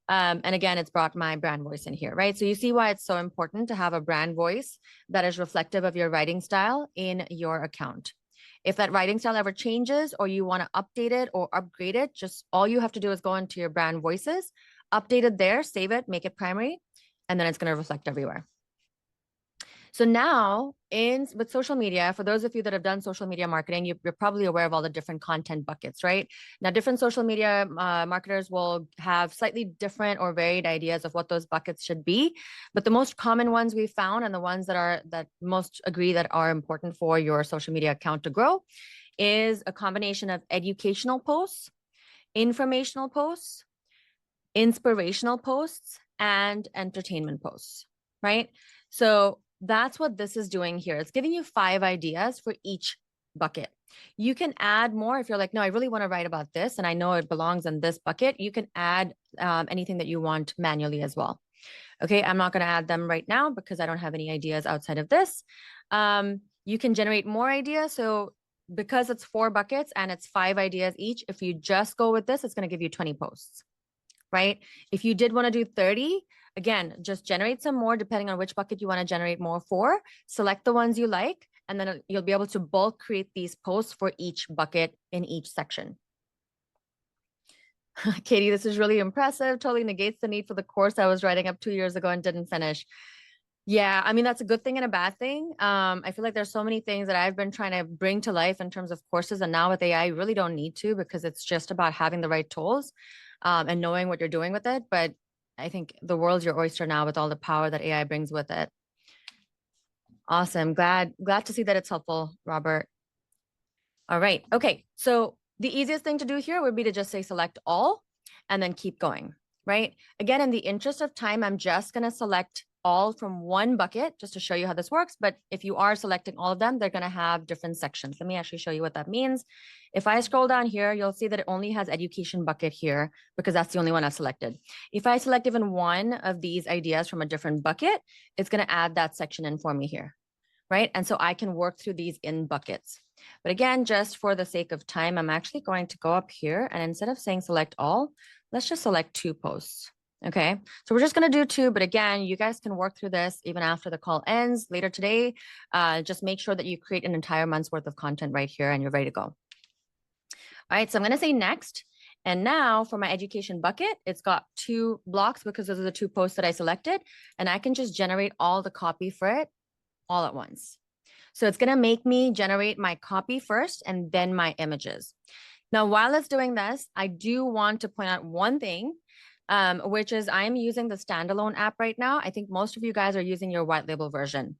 [SPEAKER 1] And again, it's brought my brand voice in here, right? So you see why it's so important to have a brand voice that is reflective of your writing style in your account. If that writing style ever changes, or you want to update it or upgrade it, just all you have to do is go into your brand voices, Update it there, save it, make it primary, and then it's going to reflect everywhere. So now with social media, for those of you that have done social media marketing, you're probably aware of all the different content buckets, right? Now, different social media marketers will have slightly different or varied ideas of what those buckets should be. But the most common ones we found, and the ones that most agree that are important for your social media account to grow, is a combination of educational posts, informational posts, inspirational posts, and entertainment posts, right? So that's what this is doing here. It's giving you 5 ideas for each bucket. You can add more if you're like, no, I really want to write about this and I know it belongs in this bucket. You can add anything that you want manually as well. Okay, I'm not going to add them right now because I don't have any ideas outside of this. You can generate more ideas. So because it's 4 buckets and it's 5 ideas each, if you just go with this, it's going to give you 20 posts, right? If you did want to do 30, again, just generate some more depending on which bucket you want to generate more for. Select the ones you like, and then you'll be able to bulk create these posts for each bucket in each section. Katie, this is really impressive. Totally negates the need for the course I was writing up 2 years ago and didn't finish. Yeah, I mean, that's a good thing and a bad thing. I feel like there's so many things that I've been trying to bring to life in terms of courses. And now with AI, you really don't need to, because it's just about having the right tools and knowing what you're doing with it. But I think the world's your oyster now with all the power that AI brings with it. Awesome. Glad to see that it's helpful, Robert. All right. Okay. So the easiest thing to do here would be to just say select all and then keep going, right? Again, in the interest of time, I'm just going to select all from one bucket just to show you how this works. But if you are selecting all of them, they're going to have different sections. Let me actually show you what that means. If I scroll down here, you'll see that it only has education bucket here because that's the only one I've selected. If I select even one of these ideas from a different bucket, it's going to add that section in for me here, right? And so I can work through these in buckets. But again, just for the sake of time, I'm actually going to go up here, and instead of saying select all, let's just select 2 posts. Okay, so we're just going to do 2, but again, you guys can work through this even after the call ends later today. Just make sure that you create an entire month's worth of content right here and you're ready to go. All right, so I'm going to say next. And now for my education bucket, it's got 2 blocks because those are the 2 posts that I selected, and I can just generate all the copy for it all at once. So it's going to make me generate my copy first and then my images. Now, while it's doing this, I do want to point out one thing, which is I'm using the standalone app right now. I think most of you guys are using your white label version.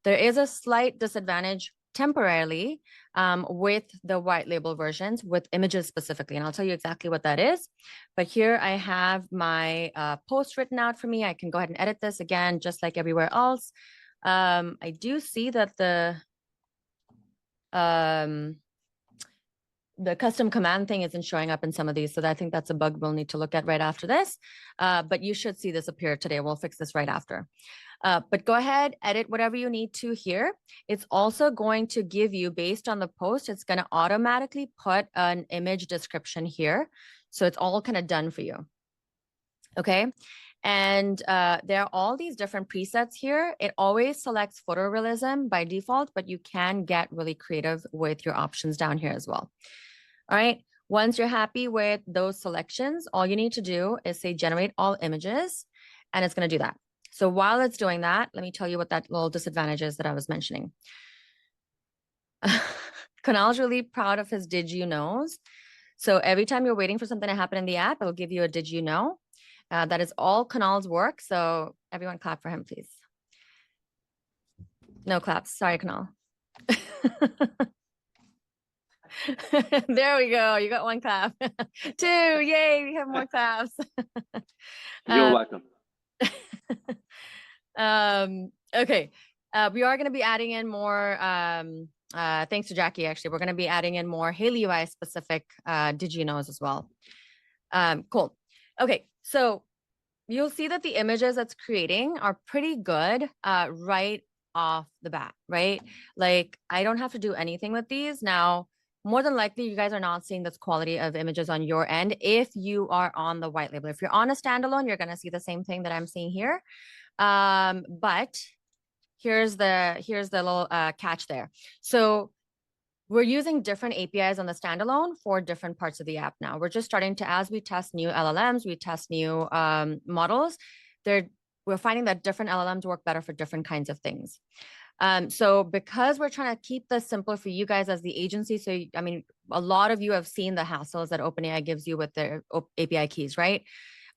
[SPEAKER 1] There is a slight disadvantage temporarily with the white label versions with images specifically, and I'll tell you exactly what that is. But here I have my post written out for me. I can go ahead and edit this again, just like everywhere else. I do see that the custom command thing isn't showing up in some of these. So I think that's a bug we'll need to look at right after this. But you should see this appear today. We'll fix this right after. But go ahead, edit whatever you need to here. It's also going to give you, based on the post, it's going to automatically put an image description here. So it's all kind of done for you. Okay. And there are all these different presets here. It always selects photorealism by default, but you can get really creative with your options down here as well. All right. Once you're happy with those selections, all you need to do is say generate all images, and it's going to do that. So while it's doing that, let me tell you what that little disadvantage is that I was mentioning. Kunal's really proud of his did you knows. So every time you're waiting for something to happen in the app, it'll give you a did you know. That is all Kunal's work. So everyone clap for him, please. No claps. Sorry, Kunal. There we go. You got 1 clap. 2. Yay. We have more claps.
[SPEAKER 5] You're welcome.
[SPEAKER 1] Okay. We are going to be adding in more, thanks to Jackie, actually, we're going to be adding in more Haley UI specific did you knows as well. Cool. Okay. So you'll see that the images that's creating are pretty good right off the bat, right? Like I don't have to do anything with these. Now, more than likely, you guys are not seeing this quality of images on your end if you are on the white label. If you're on a standalone, you're going to see the same thing that I'm seeing here. But here's the little catch there. So we're using different APIs on the standalone for different parts of the app now. We're just starting to, as we test new LLMs, we test new models, we're finding that different LLMs work better for different kinds of things. So because we're trying to keep this simple for you guys as the agency, so I mean, a lot of you have seen the hassles that OpenAI gives you with their API keys, right?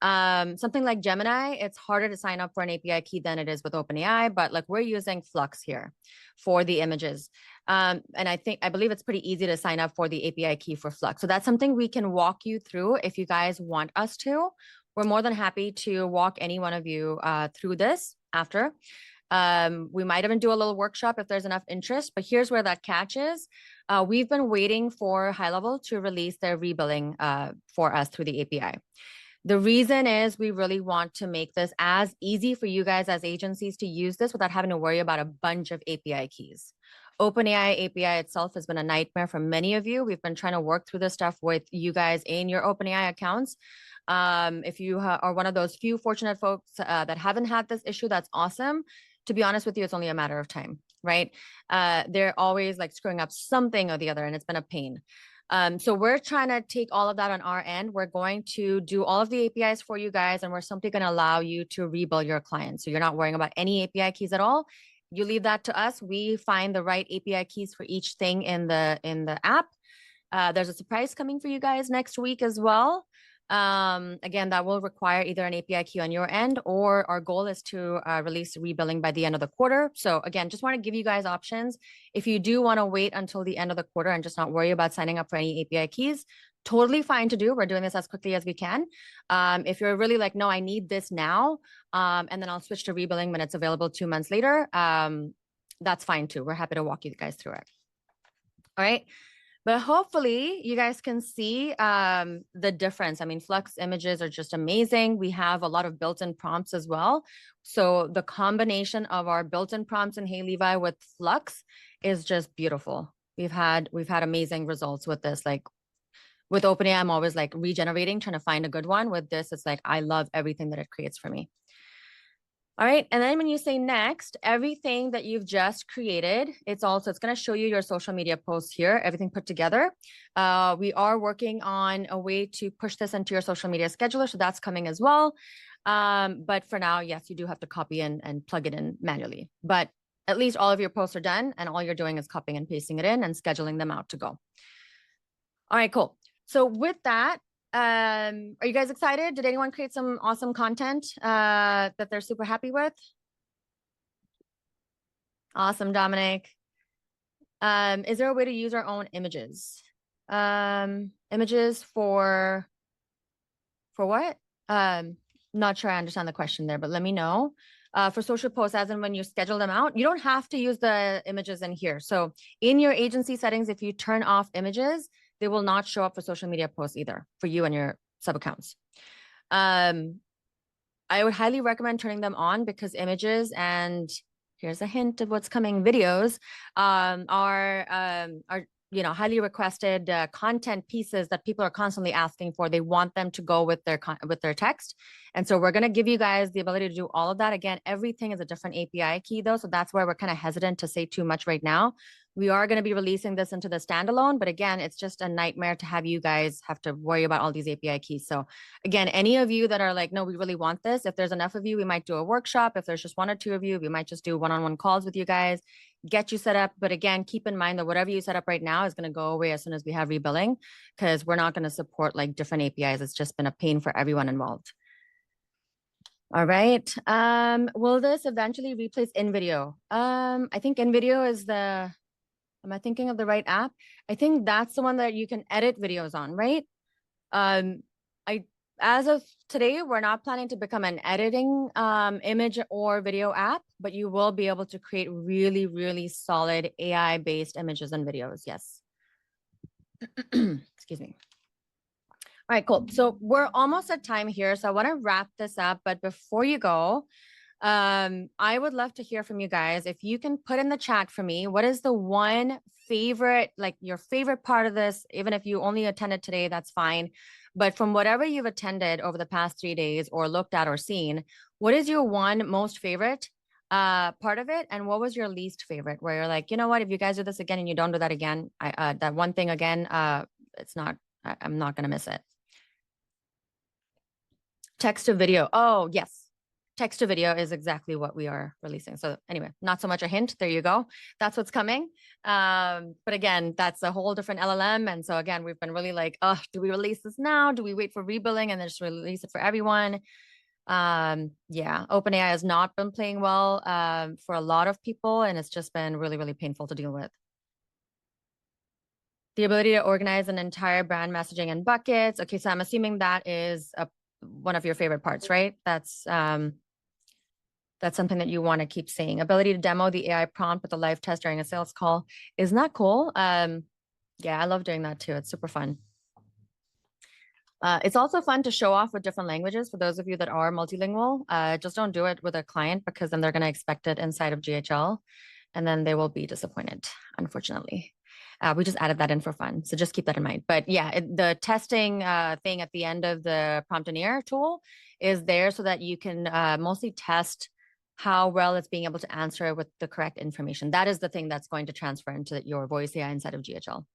[SPEAKER 1] Something like Gemini, it's harder to sign up for an API key than it is with OpenAI, but like we're using Flux here for the images. And I believe it's pretty easy to sign up for the API key for Flux. So that's something we can walk you through if you guys want us to. We're more than happy to walk any one of you through this after. We might even do a little workshop if there's enough interest, but here's where that catch is. We've been waiting for High Level to release their rebilling for us through the API. The reason is we really want to make this as easy for you guys as agencies to use this without having to worry about a bunch of API keys. OpenAI API itself has been a nightmare for many of you. We've been trying to work through this stuff with you guys in your OpenAI accounts. If you are one of those few fortunate folks that haven't had this issue, that's awesome. To be honest with you, it's only a matter of time, right? They're always like screwing up something or the other, and it's been a pain. So we're trying to take all of that on our end. We're going to do all of the APIs for you guys, and we're simply going to allow you to rebuild your clients. So you're not worrying about any API keys at all. You leave that to us. We find the right API keys for each thing in the app. There's a surprise coming for you guys next week as well. Again, that will require either an API key on your end, or our goal is to release rebilling by the end of the quarter. So again, just want to give you guys options. If you do want to wait until the end of the quarter and just not worry about signing up for any API keys, totally fine to do. We're doing this as quickly as we can. If you're really like, no, I need this now, and then I'll switch to rebilling when it's available 2 months later, that's fine too. We're happy to walk you guys through it. All right. But hopefully you guys can see the difference. I mean, Flux images are just amazing. We have a lot of built-in prompts as well. So the combination of our built-in prompts in Hey Levi with Flux is just beautiful. We've had amazing results with this. Like with OpenAI, I'm always like regenerating, trying to find a good one. With this, it's like, I love everything that it creates for me. All right. And then when you say next, everything that you've just created, it's going to show you your social media posts here, everything put together. We are working on a way to push this into your social media scheduler. So that's coming as well. But for now, yes, you do have to copy and plug it in manually. But at least all of your posts are done, and all you're doing is copying and pasting it in and scheduling them out to go. All right, cool. So with that, are you guys excited? Did anyone create some awesome content that they're super happy with? Awesome, Dominic. Is there a way to use our own images? Images for what? Not sure I understand the question there, but let me know. For social posts, as in when you schedule them out, you don't have to use the images in here. So in your agency settings, if you turn off images, they will not show up for social media posts either for you and your sub accounts. I would highly recommend turning them on, because images, and here's a hint of what's coming, videos are highly requested content pieces that people are constantly asking for. They want them to go with their text. And so we're going to give you guys the ability to do all of that. Again, everything is a different API key though. So that's why we're kind of hesitant to say too much right now. We are going to be releasing this into the standalone, but again, it's just a nightmare to have you guys have to worry about all these API keys. So again, any of you that are like, no, we really want this, if there's enough of you, we might do a workshop. If there's just one or two of you, we might just do one-on-one calls with you guys, get you set up. But again, keep in mind that whatever you set up right now is going to go away as soon as we have rebilling, because we're not going to support like different APIs. It's just been a pain for everyone involved. All right. Will this eventually replace InVideo? I think InVideo is am I thinking of the right app? I think that's the one that you can edit videos on, right? As of today, we're not planning to become an editing image or video app, but you will be able to create really, really solid AI-based images and videos. Yes. Excuse me. All right, cool. So we're almost at time here. So I want to wrap this up. But before you go, I would love to hear from you guys. If you can put in the chat for me, what is the one favorite, like your favorite part of this? Even if you only attended today, that's fine. But from whatever you've attended over the past 3 days or looked at or seen, what is your one most favorite part of it? And what was your least favorite, where you're like, you know what, if you guys do this again and you don't do that again, that one thing again, it's not, I'm not going to miss it. Text to video. Oh, yes. Text to video is exactly what we are releasing. So anyway, not so much a hint. There you go. That's what's coming. But again, that's a whole different LLM. And so again, we've been really like, oh, do we release this now? Do we wait for rebilling and then just release it for everyone? Yeah, OpenAI has not been playing well for a lot of people, and it's just been really, really painful to deal with. The ability to organize an entire brand messaging in buckets. Okay, so I'm assuming that is one of your favorite parts, right? That's something that you want to keep seeing. Ability to demo the AI prompt with a live test during a sales call. Isn't that cool? Yeah, I love doing that too. It's super fun. It's also fun to show off with different languages for those of you that are multilingual. Just don't do it with a client, because then they're going to expect it inside of GHL and then they will be disappointed, unfortunately. We just added that in for fun. So just keep that in mind. But yeah, the testing thing at the end of the Promptoneer tool is there so that you can mostly test how well it's being able to answer with the correct information. That is the thing that's going to transfer into your voice AI inside of GHL.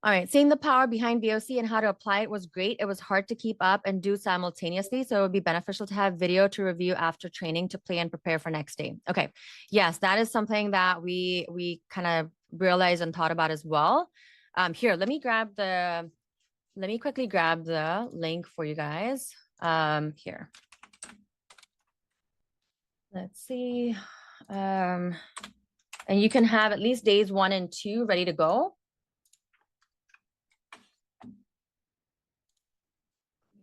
[SPEAKER 1] All right, seeing the power behind VOC and how to apply it was great. It was hard to keep up and do simultaneously, so it would be beneficial to have video to review after training to play and prepare for next day. Okay, yes, that is something that we kind of realized and thought about as well. Here, let me quickly grab the link for you guys. Here. Let's see. And you can have at least days 1 and 2 ready to go.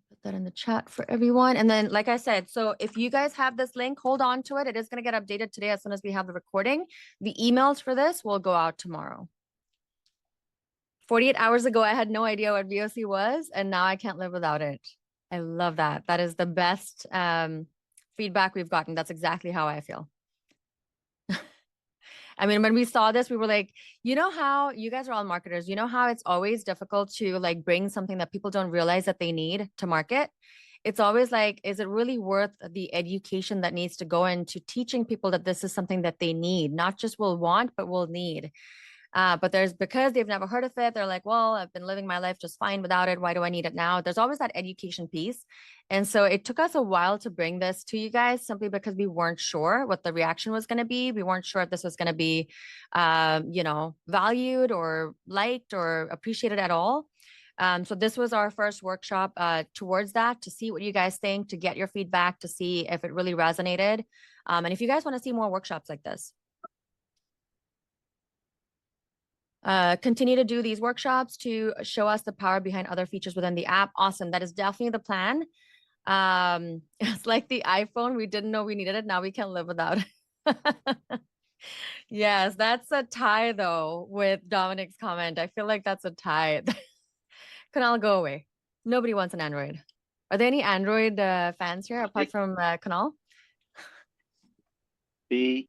[SPEAKER 1] Put that in the chat for everyone. And then, like I said, so if you guys have this link, hold on to it. It is going to get updated today as soon as we have the recording. The emails for this will go out tomorrow. 48 hours ago, I had no idea what VOC was, and now I can't live without it. I love that. That is the best feedback we've gotten. That's exactly how I feel. I mean, when we saw this, we were like, you know how you guys are all marketers, you know how it's always difficult to like bring something that people don't realize that they need to market. It's always like, is it really worth the education that needs to go into teaching people that this is something that they need, not just will want, but will need. But because they've never heard of it, they're like, well, I've been living my life just fine without it. Why do I need it now? There's always that education piece. And so it took us a while to bring this to you guys, simply because we weren't sure what the reaction was going to be. We weren't sure if this was going to be, valued or liked or appreciated at all. So this was our first workshop towards that, to see what you guys think, to get your feedback, to see if it really resonated. And if you guys want to see more workshops like this, continue to do these workshops to show us the power behind other features within the app. Awesome. That is definitely the plan. It's like the iPhone. We didn't know we needed it. Now we can live without it. Yes, that's a tie though with Dominic's comment. I feel like that's a tie. Kunal, go away. Nobody wants an Android. Are there any Android fans here apart from Kunal?
[SPEAKER 5] Be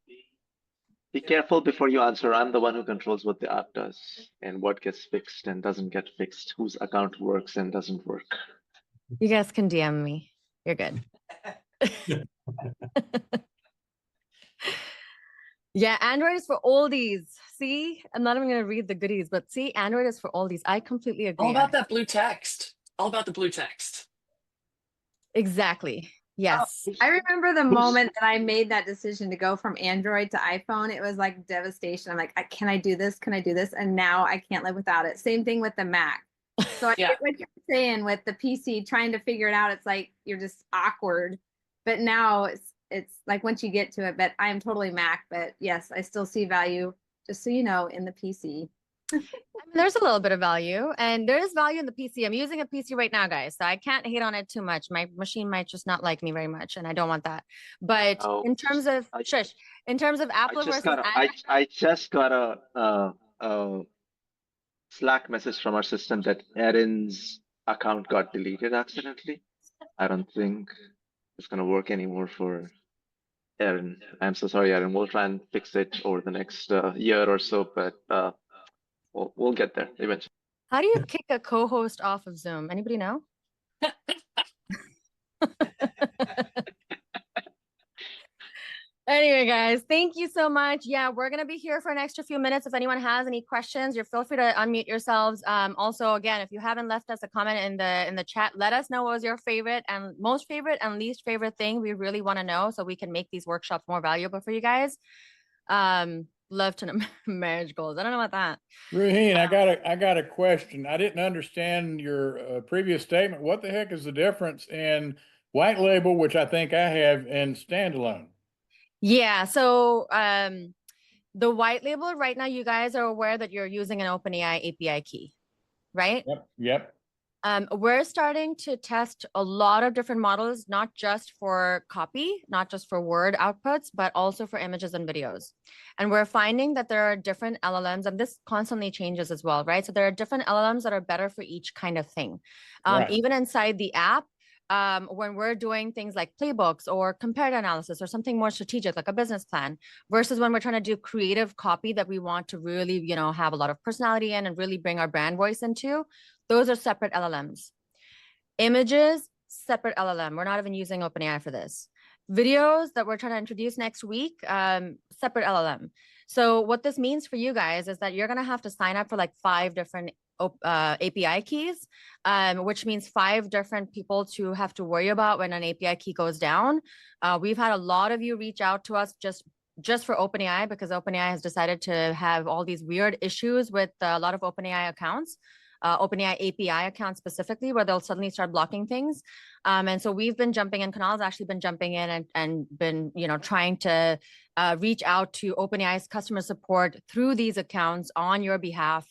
[SPEAKER 5] careful before you answer. I'm the one who controls what the app does and what gets fixed and doesn't get fixed, whose account works and doesn't work.
[SPEAKER 1] You guys can DM me. You're good. Yeah, Android is for oldies. See, I'm not even going to read the goodies, but see, Android is for oldies. I completely agree.
[SPEAKER 3] All about that blue text. All about the blue text.
[SPEAKER 1] Exactly. Yes.
[SPEAKER 6] I remember the moment that I made that decision to go from Android to iPhone. It was like devastation. I'm like, can I do this? Can I do this? And now I can't live without it. Same thing with the Mac. So I get what you're saying with the PC, trying to figure it out. It's like you're just awkward. But now it's like once you get to it, but I am totally Mac. But yes, I still see value, just so you know, in the PC.
[SPEAKER 1] I mean, there's a little bit of value, and there is value in the PC. I'm using a PC right now, guys, so I can't hate on it too much. My machine might just not like me very much, and I don't want that. But in terms of in terms of Apple versus Android,
[SPEAKER 5] I just got a Slack message from our system that Erin's account got deleted accidentally. I don't think it's gonna work anymore for Erin. I'm so sorry, Erin. We'll try and fix it over the next year or so, but we'll get there eventually.
[SPEAKER 1] How do you kick a co-host off of Zoom? Anybody know? Anyway, guys, thank you so much. Yeah, we're gonna be here for an extra few minutes. If anyone has any questions, you feel free to unmute yourselves. Also, again, if you haven't left us a comment in the chat, let us know what was your favorite and most favorite and least favorite thing. We really want to know so we can make these workshops more valuable for you guys. Love to know marriage goals. I don't know about that.
[SPEAKER 7] Ruheen, I got a question. I didn't understand your previous statement. What the heck is the difference in white label, which I think I have, and standalone?
[SPEAKER 1] Yeah, so the white label right now, you guys are aware that you're using an OpenAI API key, right?
[SPEAKER 7] Yep.
[SPEAKER 1] We're starting to test a lot of different models, not just for copy, not just for word outputs, but also for images and videos. And we're finding that there are different LLMs, and this constantly changes as well, right? So there are different LLMs that are better for each kind of thing.
[SPEAKER 7] Right.
[SPEAKER 1] Even inside the app, when we're doing things like playbooks or comparative analysis or something more strategic, like a business plan, versus when we're trying to do creative copy that we want to really, have a lot of personality in and really bring our brand voice into, those are separate LLMs. Images, separate LLM. We're not even using OpenAI for this. Videos that we're trying to introduce next week, separate LLM. So what this means for you guys is that you're going to have to sign up for like 5 different API keys, which means 5 different people to have to worry about when an API key goes down. We've had a lot of you reach out to us just for OpenAI because OpenAI has decided to have all these weird issues with a lot of OpenAI accounts. OpenAI API accounts specifically, where they'll suddenly start blocking things. And so we've been jumping in, Kunal's actually been jumping in and been, trying to reach out to OpenAI's customer support through these accounts on your behalf.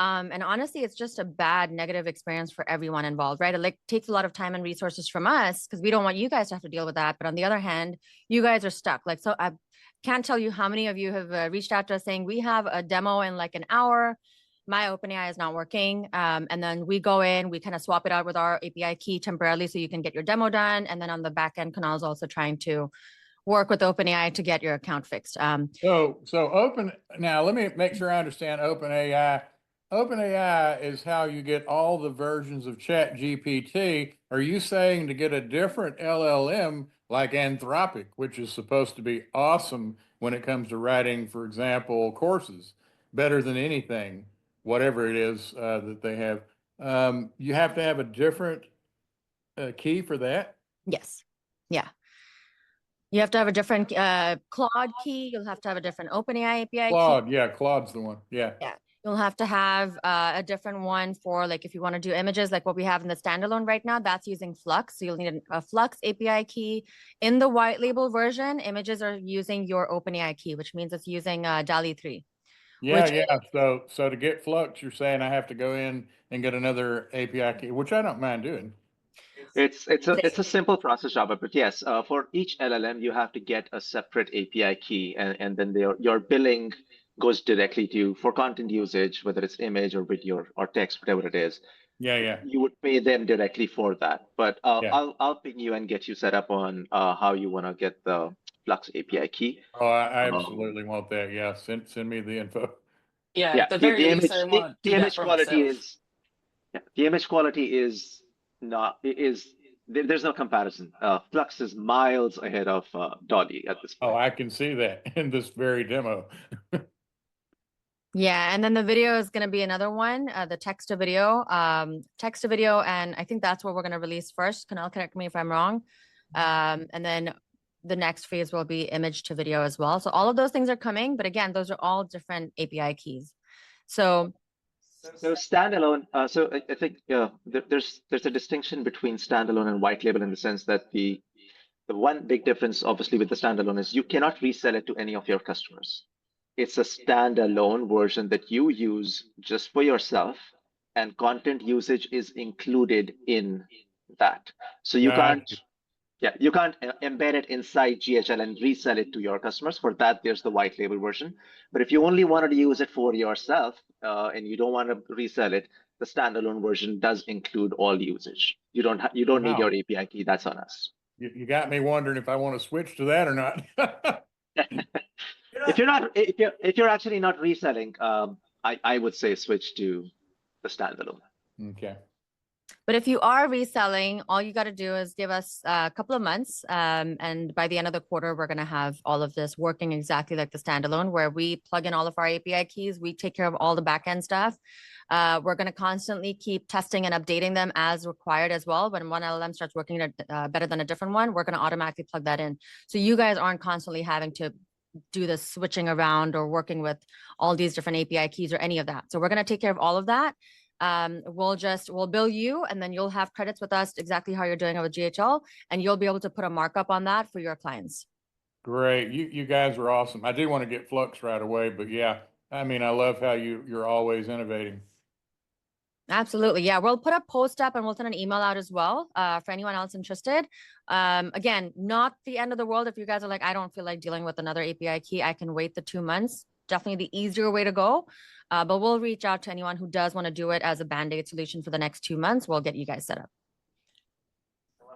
[SPEAKER 1] And honestly, it's just a bad negative experience for everyone involved, right? It takes a lot of time and resources from us because we don't want you guys to have to deal with that. But on the other hand, you guys are stuck. So I can't tell you how many of you have reached out to us saying we have a demo in like an hour. My OpenAI is not working. And then we go in, we kind of swap it out with our API key temporarily so you can get your demo done. And then on the back end, Kunal is also trying to work with OpenAI to get your account fixed.
[SPEAKER 7] Now let me make sure I understand OpenAI. OpenAI is how you get all the versions of ChatGPT. Are you saying to get a different LLM like Anthropic, which is supposed to be awesome when it comes to writing, for example, courses, better than anything, whatever it is that they have, you have to have a different key for that?
[SPEAKER 1] Yes. Yeah. You have to have a different Claude key. You'll have to have a different OpenAI API
[SPEAKER 7] Claude,
[SPEAKER 1] key.
[SPEAKER 7] yeah, Claude's the one. Yeah.
[SPEAKER 1] You'll have to have a different one for like if you want to do images like what we have in the standalone right now, that's using Flux. So you'll need a Flux API key. In the white label version, images are using your OpenAI key, which means it's using DALL-E 3.
[SPEAKER 7] Yeah. So to get Flux, you're saying I have to go in and get another API key, which I don't mind doing.
[SPEAKER 5] It's a simple process, Robert, but yes, for each LLM, you have to get a separate API key, and then your billing goes directly to for content usage, whether it's image or video or text, whatever it is.
[SPEAKER 7] Yeah.
[SPEAKER 5] You would pay them directly for that. But
[SPEAKER 7] Yeah.
[SPEAKER 5] I'll ping you and get you set up on how you want to get the Flux API key.
[SPEAKER 7] Oh, I absolutely want that. Yeah, send me the info.
[SPEAKER 3] Yeah,
[SPEAKER 5] Yeah,
[SPEAKER 3] at the very least, I want
[SPEAKER 5] the
[SPEAKER 3] to do that
[SPEAKER 5] image
[SPEAKER 3] for
[SPEAKER 5] quality
[SPEAKER 3] myself.
[SPEAKER 5] the image quality is not there's no comparison. Flux is miles ahead of Dolly at this
[SPEAKER 7] Oh,
[SPEAKER 5] point.
[SPEAKER 7] I can see that in this very demo.
[SPEAKER 1] Yeah, and then the video is going to be another one, the text to video, and I think that's what we're going to release first. Kunal, correct me if I'm wrong. And then the next phase will be image to video as well. So all of those things are coming, but again, those are all different API keys. So
[SPEAKER 5] standalone. So I think there's a distinction between standalone and white label in the sense that the one big difference, obviously, with the standalone is you cannot resell it to any of your customers. It's a standalone version that you use just for yourself, and content usage is included in that. So you can't embed it inside GHL and resell it to your customers. For that, there's the white label version. But if you only wanted to use it for yourself and you don't want to resell it, the standalone version does include all usage. You don't need your API key. That's on us.
[SPEAKER 7] You got me wondering if I want to switch to that or not.
[SPEAKER 5] If you're actually not reselling, I would say switch to the standalone.
[SPEAKER 7] Okay.
[SPEAKER 1] But if you are reselling, all you got to do is give us a couple of months. And by the end of the quarter, we're going to have all of this working exactly like the standalone, where we plug in all of our API keys. We take care of all the backend stuff. We're going to constantly keep testing and updating them as required as well. When one LLM starts working better than a different one, we're going to automatically plug that in. So you guys aren't constantly having to do the switching around or working with all these different API keys or any of that. So we're going to take care of all of that. We'll bill you, and then you'll have credits with us exactly how you're doing it with GHL, and you'll be able to put a markup on that for your clients.
[SPEAKER 7] Great. You guys are awesome. I did want to get Flux right away, but yeah, I mean, I love how you're always innovating.
[SPEAKER 1] Absolutely. Yeah. We'll put a post up and we'll send an email out as well for anyone else interested. Again, not the end of the world. If you guys are like, I don't feel like dealing with another API key, I can wait the 2 months. Definitely the easier way to go. But we'll reach out to anyone who does want to do it as a Band-Aid solution for the next 2 months. We'll get you guys set up.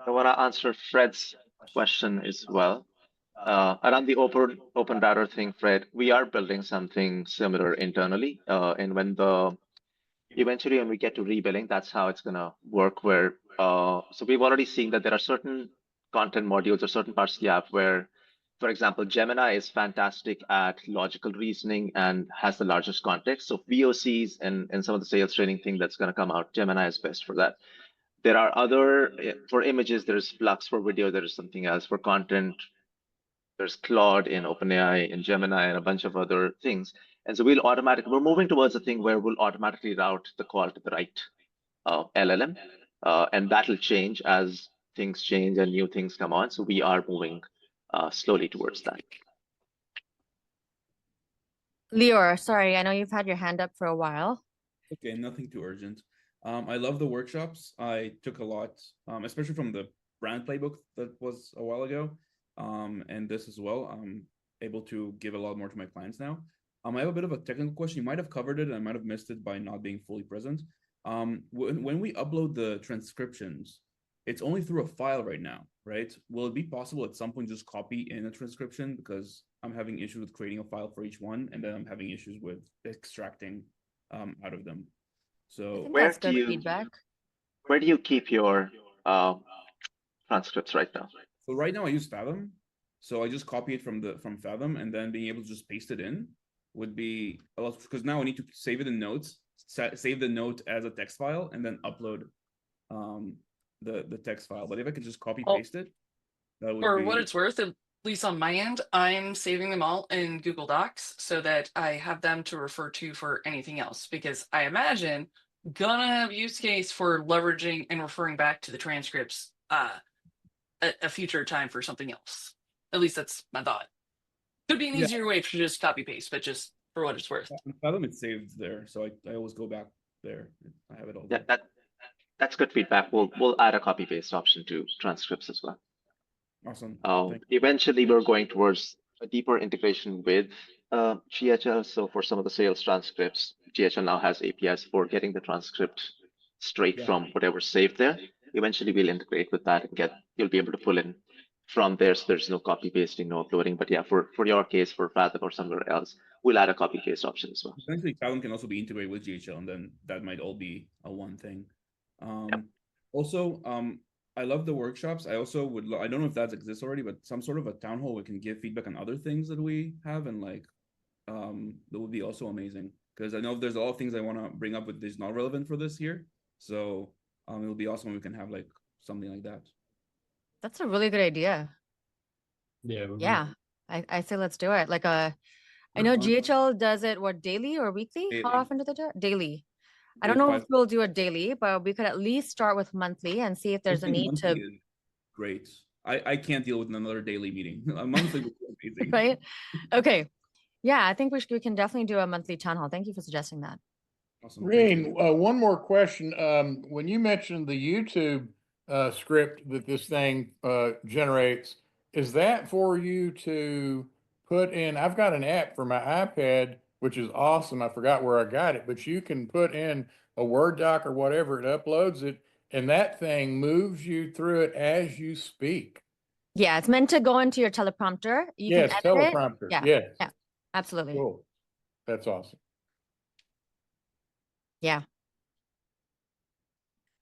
[SPEAKER 5] I want to answer Fred's question as well. Around the open data thing, Fred, we are building something similar internally. And eventually when we get to rebilling, that's how it's gonna work. Where so we've already seen that there are certain content modules or certain parts of the app where, for example, Gemini is fantastic at logical reasoning and has the largest context. So VOCs and some of the sales training thing that's gonna come out, Gemini is best for that. There are for images, there's Flux. For video, there is something else. For content, there's Claude in OpenAI, in Gemini, and a bunch of other things. And so we're moving towards a thing where we'll automatically route the call to the right LLM. And that'll change as things change and new things come on. So we are moving slowly towards that.
[SPEAKER 1] Lior, sorry, I know you've had your hand up for a while.
[SPEAKER 8] Okay, nothing too urgent. I love the workshops. I took a lot, especially from the brand playbook that was a while ago, and this as well. I'm able to give a lot more to my clients now. I have a bit of a technical question. You might have covered it, and I might have missed it by not being fully present. When we upload the transcriptions, it's only through a file right now, right? Will it be possible at some point just copy in a transcription? Because I'm having issues with creating a file for each one, and then I'm having issues with extracting out of them. So
[SPEAKER 1] That's good feedback.
[SPEAKER 5] Where do you keep your transcripts right now?
[SPEAKER 8] So right now I use Fathom. So I just copy it from Fathom, and then being able to just paste it in would be a lot, because now I need to save it in notes, save the note as a text file, and then upload the text file. But if I could just copy paste it, that would
[SPEAKER 3] For what it's worth, at least on my end, I'm saving them all in Google Docs so that I have them to refer to for anything else, because I imagine gonna have use case for leveraging and referring back to the transcripts a future time for something else. At least that's my thought. Could be an easier way to just copy paste, but just for what it's worth.
[SPEAKER 8] Fathom, it's saved there, so I always go back there. I have it all there.
[SPEAKER 5] Yeah, that's good feedback. We'll add a copy paste option to transcripts as well.
[SPEAKER 8] Awesome.
[SPEAKER 5] Eventually, we're going towards a deeper integration with GHL. So for some of the sales transcripts, GHL now has APIs for getting the transcript straight from whatever's saved there. Eventually, we'll integrate with that and you'll be able to pull in from there. So there's no copy pasting, no uploading. But yeah, for your case, for Fathom or somewhere else, we'll add a copy paste option as well.
[SPEAKER 8] Essentially, Fathom can also be integrated with GHL, and then that might all be a one thing. Also, I love the workshops. I also would, I don't know if that exists already, but some sort of a town hall we can give feedback on other things that we have, and like, that would be also amazing. Because I know there's a lot of things I want to bring up, but it's not relevant for this here. So it'll be awesome when we can have like something like that.
[SPEAKER 1] That's a really good idea.
[SPEAKER 2] Yeah.
[SPEAKER 1] I say let's do it. Like I know GHL does it daily or weekly?
[SPEAKER 8] Daily.
[SPEAKER 1] How often do they do it? Daily. I don't know if we'll do it daily, but we could at least start with monthly and see if there's a need to.
[SPEAKER 8] Great. I can't deal with another daily meeting. A monthly would be amazing.
[SPEAKER 1] Right? Okay. Yeah, I think we can definitely do a monthly town hall. Thank you for suggesting that.
[SPEAKER 8] Awesome.
[SPEAKER 7] Reen, one more question. When you mentioned the YouTube script that this thing generates, is that for you to put in? I've got an app for my iPad, which is awesome. I forgot where I got it, but you can put in a Word doc or whatever, it uploads it, and that thing moves you through it as you speak.
[SPEAKER 1] Yeah, it's meant to go into your teleprompter. You
[SPEAKER 7] Yes,
[SPEAKER 1] can edit
[SPEAKER 7] teleprompter.
[SPEAKER 1] it.
[SPEAKER 7] Yes.
[SPEAKER 1] Yeah, absolutely.
[SPEAKER 7] Cool. That's awesome.
[SPEAKER 1] Yeah.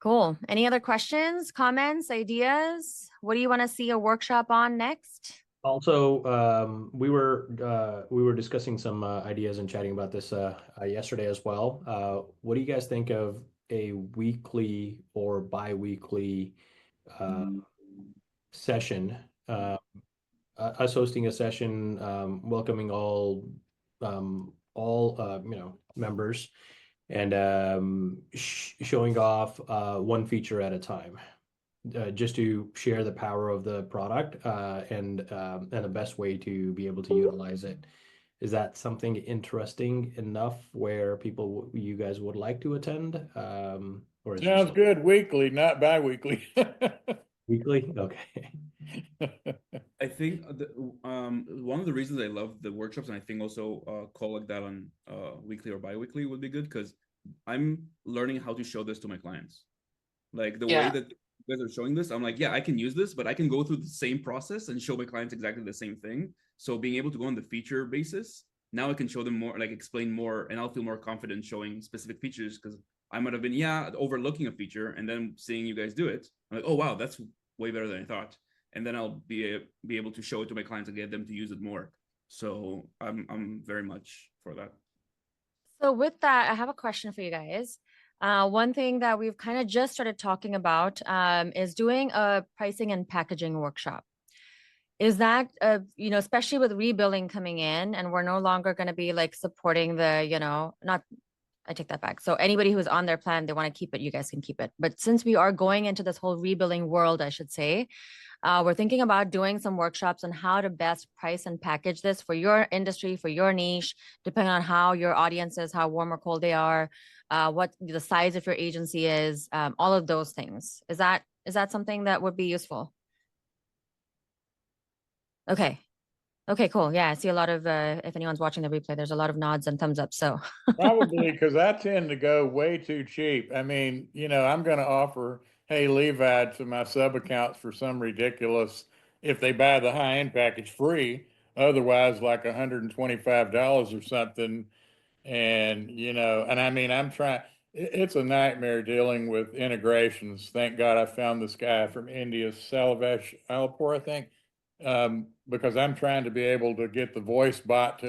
[SPEAKER 1] Cool. Any other questions, comments, ideas? What do you want to see a workshop on next?
[SPEAKER 2] Also, we were discussing some ideas and chatting about this yesterday as well. What do you guys think of a weekly or bi-weekly session? Us hosting a session, welcoming all members, and showing off one feature at a time. Just to share the power of the product and the best way to be able to utilize it. Is that something interesting enough where you guys would like to attend? Or is
[SPEAKER 7] Sounds good. Weekly, not bi-weekly.
[SPEAKER 2] weekly? Okay.
[SPEAKER 8] I think one of the reasons I love the workshops, and I think also call like that on weekly or bi-weekly would be good, because I'm learning how to show this to my clients. Like the way that you guys are showing this, I'm like, yeah, I can use this, but I can go through the same process and show my clients exactly the same thing. So being able to go on the feature basis, now I can show them more, like explain more, and I'll feel more confident showing specific features, because I might have been, overlooking a feature, and then seeing you guys do it, I'm like, oh wow, that's way better than I thought. And then I'll be able to show it to my clients and get them to use it more. So I'm very much for that.
[SPEAKER 1] So with that, I have a question for you guys. One thing that we've kind of just started talking about is doing a pricing and packaging workshop. Is that, especially with rebilling coming in, and we're no longer going to be like supporting the, I take that back. So anybody who's on their plan, they want to keep it, you guys can keep it. But since we are going into this whole rebilling world, I should say, we're thinking about doing some workshops on how to best price and package this for your industry, for your niche, depending on how your audience is, how warm or cold they are, what the size of your agency is, all of those things. Is that something that would be useful? Okay. Okay, cool. Yeah, I see a lot of, if anyone's watching the replay, there's a lot of nods and thumbs up. So
[SPEAKER 7] Probably because I tend to go way too cheap. I mean, I'm going to offer, hey, Levi, to my sub accounts for some ridiculous, if they buy the high end package, free. Otherwise, like $125 or something. And, and I mean, it's a nightmare dealing with integrations. Thank God I found this guy from India, Salavesh Alapur, I think, because I'm trying to be able to get the voice bot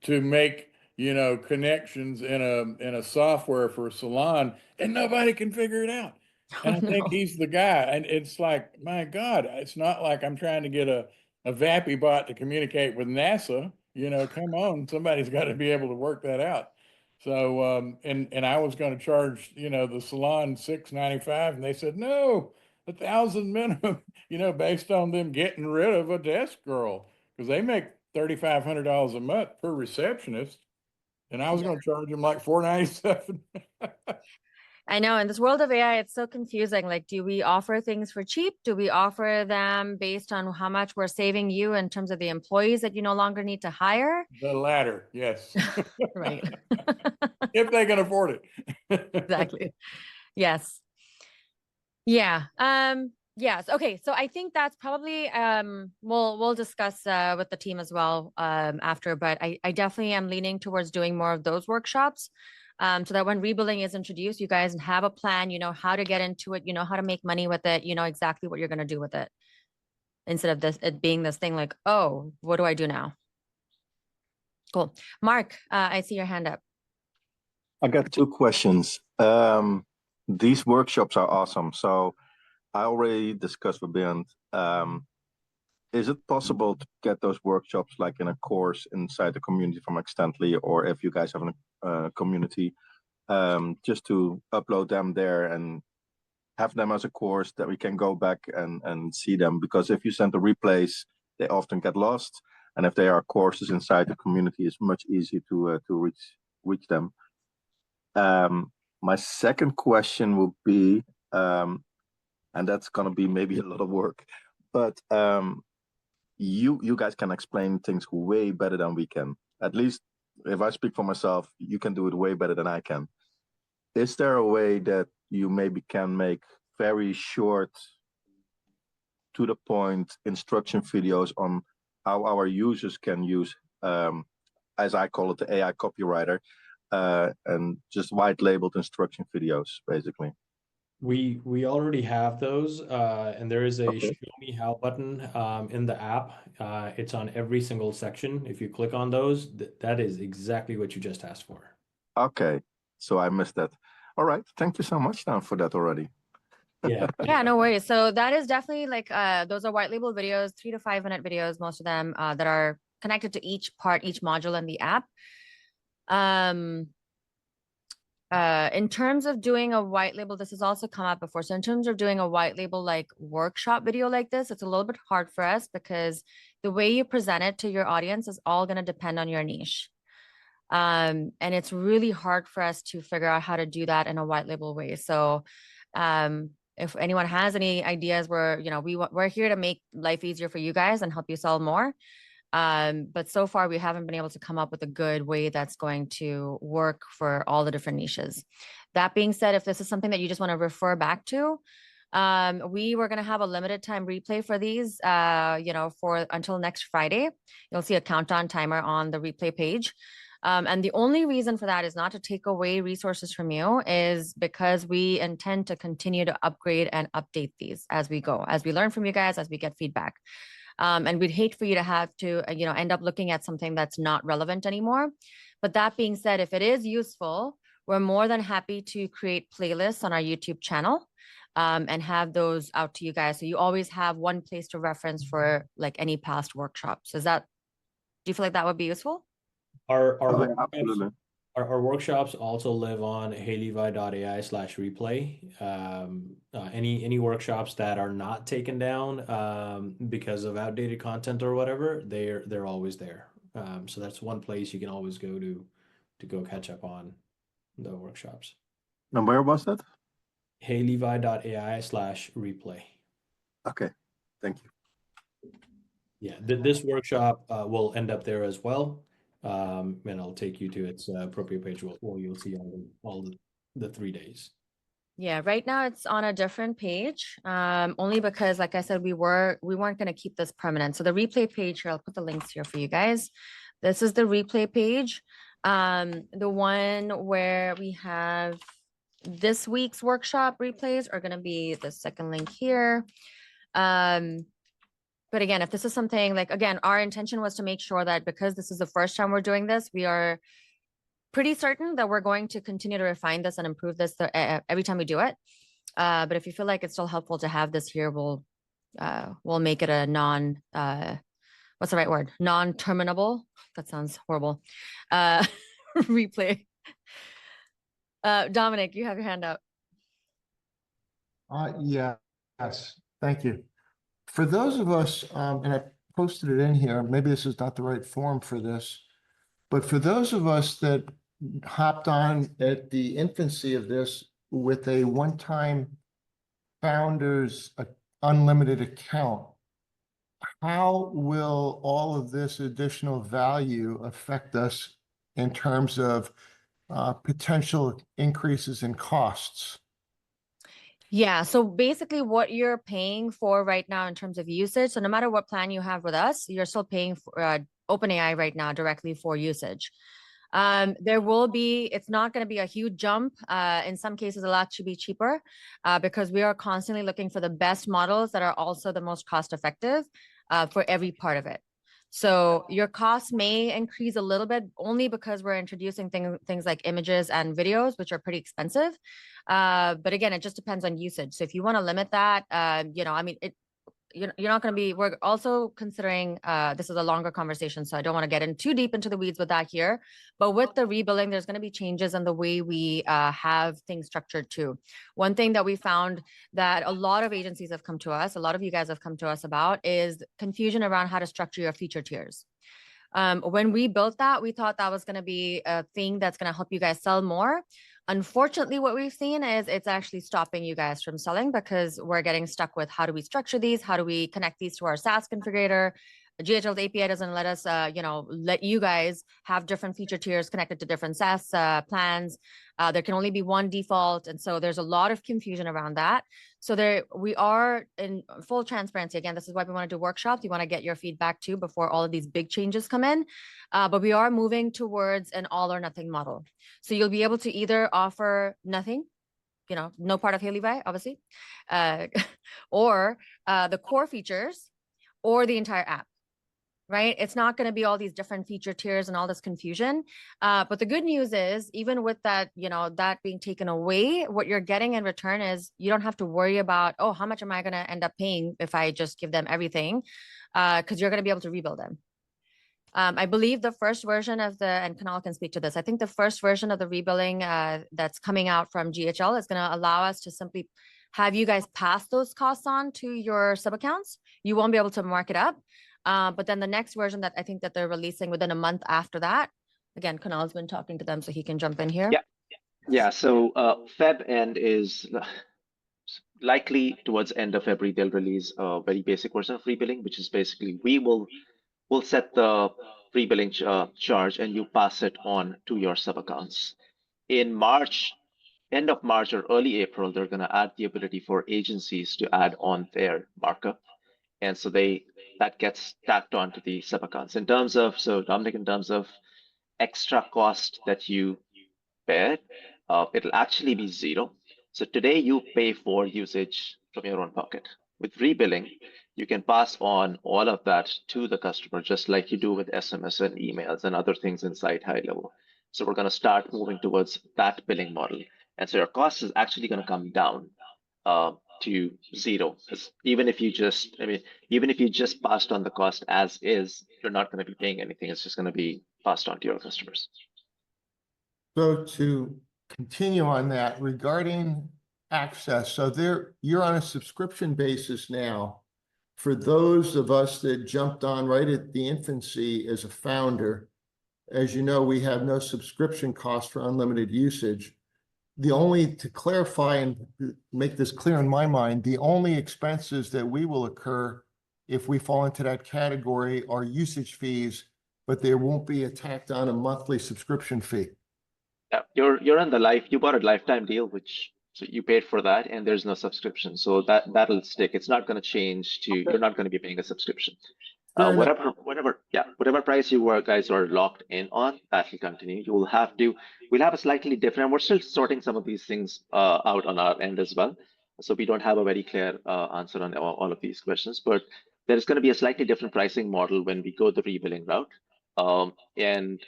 [SPEAKER 7] to make, connections in a software for a salon, and nobody can figure it out. And I think he's the guy. And it's like, my God, it's not like I'm trying to get a Vappy bot to communicate with NASA. Come on, somebody's got to be able to work that out. So, and I was going to charge, the salon $695, and they said no, 1,000 minimum, based on them getting rid of a desk girl, because they make $3,500 a month per receptionist, and I was going to charge them like $497.
[SPEAKER 1] I know in this world of AI, it's so confusing. Like, do we offer things for cheap? Do we offer them based on how much we're saving you in terms of the employees that you no longer need to hire?
[SPEAKER 7] The latter, yes.
[SPEAKER 1] Right.
[SPEAKER 7] If they can afford it.
[SPEAKER 1] Exactly. Yes. Yeah. Yes. Okay. So I think that's probably we'll discuss with the team as well after, but I definitely am leaning towards doing more of those workshops. So that when rebuilding is introduced, you guys have a plan, how to get into it, how to make money with it, exactly what you're going to do with it. Instead of it being this thing like, oh, what do I do now? Cool. Mark, I see your hand up.
[SPEAKER 9] I got 2 questions. These workshops are awesome. So I already discussed with Bernd. Is it possible to get those workshops like in a course inside the community from Extendly, or if you guys have a community, just to upload them there and have them as a course that we can go back and see them? Because if you send the replays, they often get lost. And if they are courses inside the community, it's much easier to reach them. My second question would be, and that's going to be maybe a lot of work, but you guys can explain things way better than we can. At least if I speak for myself, you can do it way better than I can. Is there a way that you maybe can make very short, to the point instruction videos on how our users can use, as I call it, the AI copywriter, and just white labeled instruction videos, basically?
[SPEAKER 2] We already have those, and there is a
[SPEAKER 9] Okay.
[SPEAKER 2] show me how button in the app. It's on every single section. If you click on those, that is exactly what you just asked for.
[SPEAKER 9] Okay. So I missed that. All right. Thank you so much now for that already.
[SPEAKER 2] Yeah.
[SPEAKER 1] Yeah, no worries. So that is definitely like those are white label videos, 3 to 5 minute videos, most of them that are connected to each part, each module in the app. In terms of doing a white label, this has also come up before. So in terms of doing a white label like workshop video like this, it's a little bit hard for us because the way you present it to your audience is all going to depend on your niche. And it's really hard for us to figure out how to do that in a white label way. So if anyone has any ideas, we're here to make life easier for you guys and help you sell more. But so far we haven't been able to come up with a good way that's going to work for all the different niches. That being said, if this is something that you just want to refer back to, we were going to have a limited time replay for these, for until next Friday. You'll see a countdown timer on the replay page. And the only reason for that is not to take away resources from you, is because we intend to continue to upgrade and update these as we go, as we learn from you guys, as we get feedback. And we'd hate for you to have to, end up looking at something that's not relevant anymore. But that being said, if it is useful, we're more than happy to create playlists on our YouTube channel and have those out to you guys. So you always have one place to reference for like any past workshops. Do you feel like that would be useful?
[SPEAKER 2] Our
[SPEAKER 9] Oh, yeah,
[SPEAKER 2] workshops,
[SPEAKER 9] absolutely.
[SPEAKER 2] our workshops also live on heylevi.ai/replay. Any workshops that are not taken down because of outdated content or whatever, they're always there. So that's one place you can always go to go catch up on the workshops.
[SPEAKER 9] And where was that?
[SPEAKER 2] heylevi.ai/replay.
[SPEAKER 9] Okay. Thank you.
[SPEAKER 2] Yeah, this workshop will end up there as well. And I'll take you to its appropriate page where you'll see all the 3 days.
[SPEAKER 1] Yeah, right now it's on a different page, only because, like I said, we weren't going to keep this permanent. So the replay page here, I'll put the links here for you guys. This is the replay page, the one where we have this week's workshop replays are going to be the second link here. But again, if this is something like, again, our intention was to make sure that because this is the first time we're doing this, we are pretty certain that we're going to continue to refine this and improve this every time we do it. But if you feel like it's still helpful to have this here, we'll make it a what's the right word? Non-terminable. That sounds horrible. Replay. Dominic, you have your hand up.
[SPEAKER 10] Yes, thank you. For those of us, and I posted it in here, maybe this is not the right forum for this, but for those of us that hopped on at the infancy of this with a one-time founder's unlimited account, how will all of this additional value affect us in terms of potential increases in costs?
[SPEAKER 1] Yeah, so basically what you're paying for right now in terms of usage, so no matter what plan you have with us, you're still paying for OpenAI right now directly for usage. It's not going to be a huge jump. In some cases, it'll actually be cheaper because we are constantly looking for the best models that are also the most cost effective for every part of it. So your costs may increase a little bit only because we're introducing things like images and videos, which are pretty expensive. But again, it just depends on usage. So if you want to limit that, you're not going to be, we're also considering, this is a longer conversation, so I don't want to get in too deep into the weeds with that here, but with the rebuilding, there's going to be changes in the way we have things structured too. One thing that we found that a lot of agencies have come to us, a lot of you guys have come to us about, is confusion around how to structure your feature tiers. When we built that, we thought that was going to be a thing that's going to help you guys sell more. Unfortunately, what we've seen is it's actually stopping you guys from selling because we're getting stuck with how do we structure these? How do we connect these to our SaaS configurator? GHL's API doesn't let us, let you guys have different feature tiers connected to different SaaS plans. There can only be one default. And so there's a lot of confusion around that. So we are in full transparency. Again, this is why we want to do workshops. We want to get your feedback too before all of these big changes come in. But we are moving towards an all or nothing model. So you'll be able to either offer nothing no part of Hey Levi, obviously, or the core features, or the entire app. Right? It's not going to be all these different feature tiers and all this confusion. But the good news is, even with that, that being taken away, what you're getting in return is you don't have to worry about, oh, how much am I going to end up paying if I just give them everything? Because you're going to be able to rebuild them. I believe the first version of and Kunal can speak to this. I think the first version of the rebilling that's coming out from GHL is going to allow us to simply have you guys pass those costs on to your sub accounts. You won't be able to mark it up. But then the next version that I think that they're releasing within a month after that, again, Kunal's been talking to them, so he can jump in here.
[SPEAKER 5] Yeah. So Feb end is likely towards end of February. They'll release a very basic version of rebilling, which is basically we'll set the rebilling charge and you pass it on to your sub accounts. In March, end of March or early April, they're going to add the ability for agencies to add on their markup. And so that gets tacked on to the sub accounts. Dominic, in terms of extra cost that you bear, it'll actually be zero. So today you pay for usage from your own pocket. With rebilling, you can pass on all of that to the customer, just like you do with SMS and emails and other things inside high level. So we're going to start moving towards that billing model. And so your cost is actually going to come down to zero. Because even if you just passed on the cost as is, you're not going to be paying anything. It's just going to be passed on to your customers.
[SPEAKER 10] So to continue on that, regarding access, so you're on a subscription basis now. For those of us that jumped on right at the infancy as a founder, as you know, we have no subscription cost for unlimited usage. To clarify and make this clear in my mind, the only expenses that we will incur if we fall into that category are usage fees, but there won't be a tacked on a monthly subscription fee.
[SPEAKER 5] Yeah, you bought a lifetime deal, so you paid for that, and there's no subscription. So that'll stick. It's not going to change you're not going to be paying a subscription. Whatever price you guys are locked in on, that will continue. We'll have a slightly different, we're still sorting some of these things out on our end as well. So we don't have a very clear answer on all of these questions, but there's going to be a slightly different pricing model when we go the rebilling route. And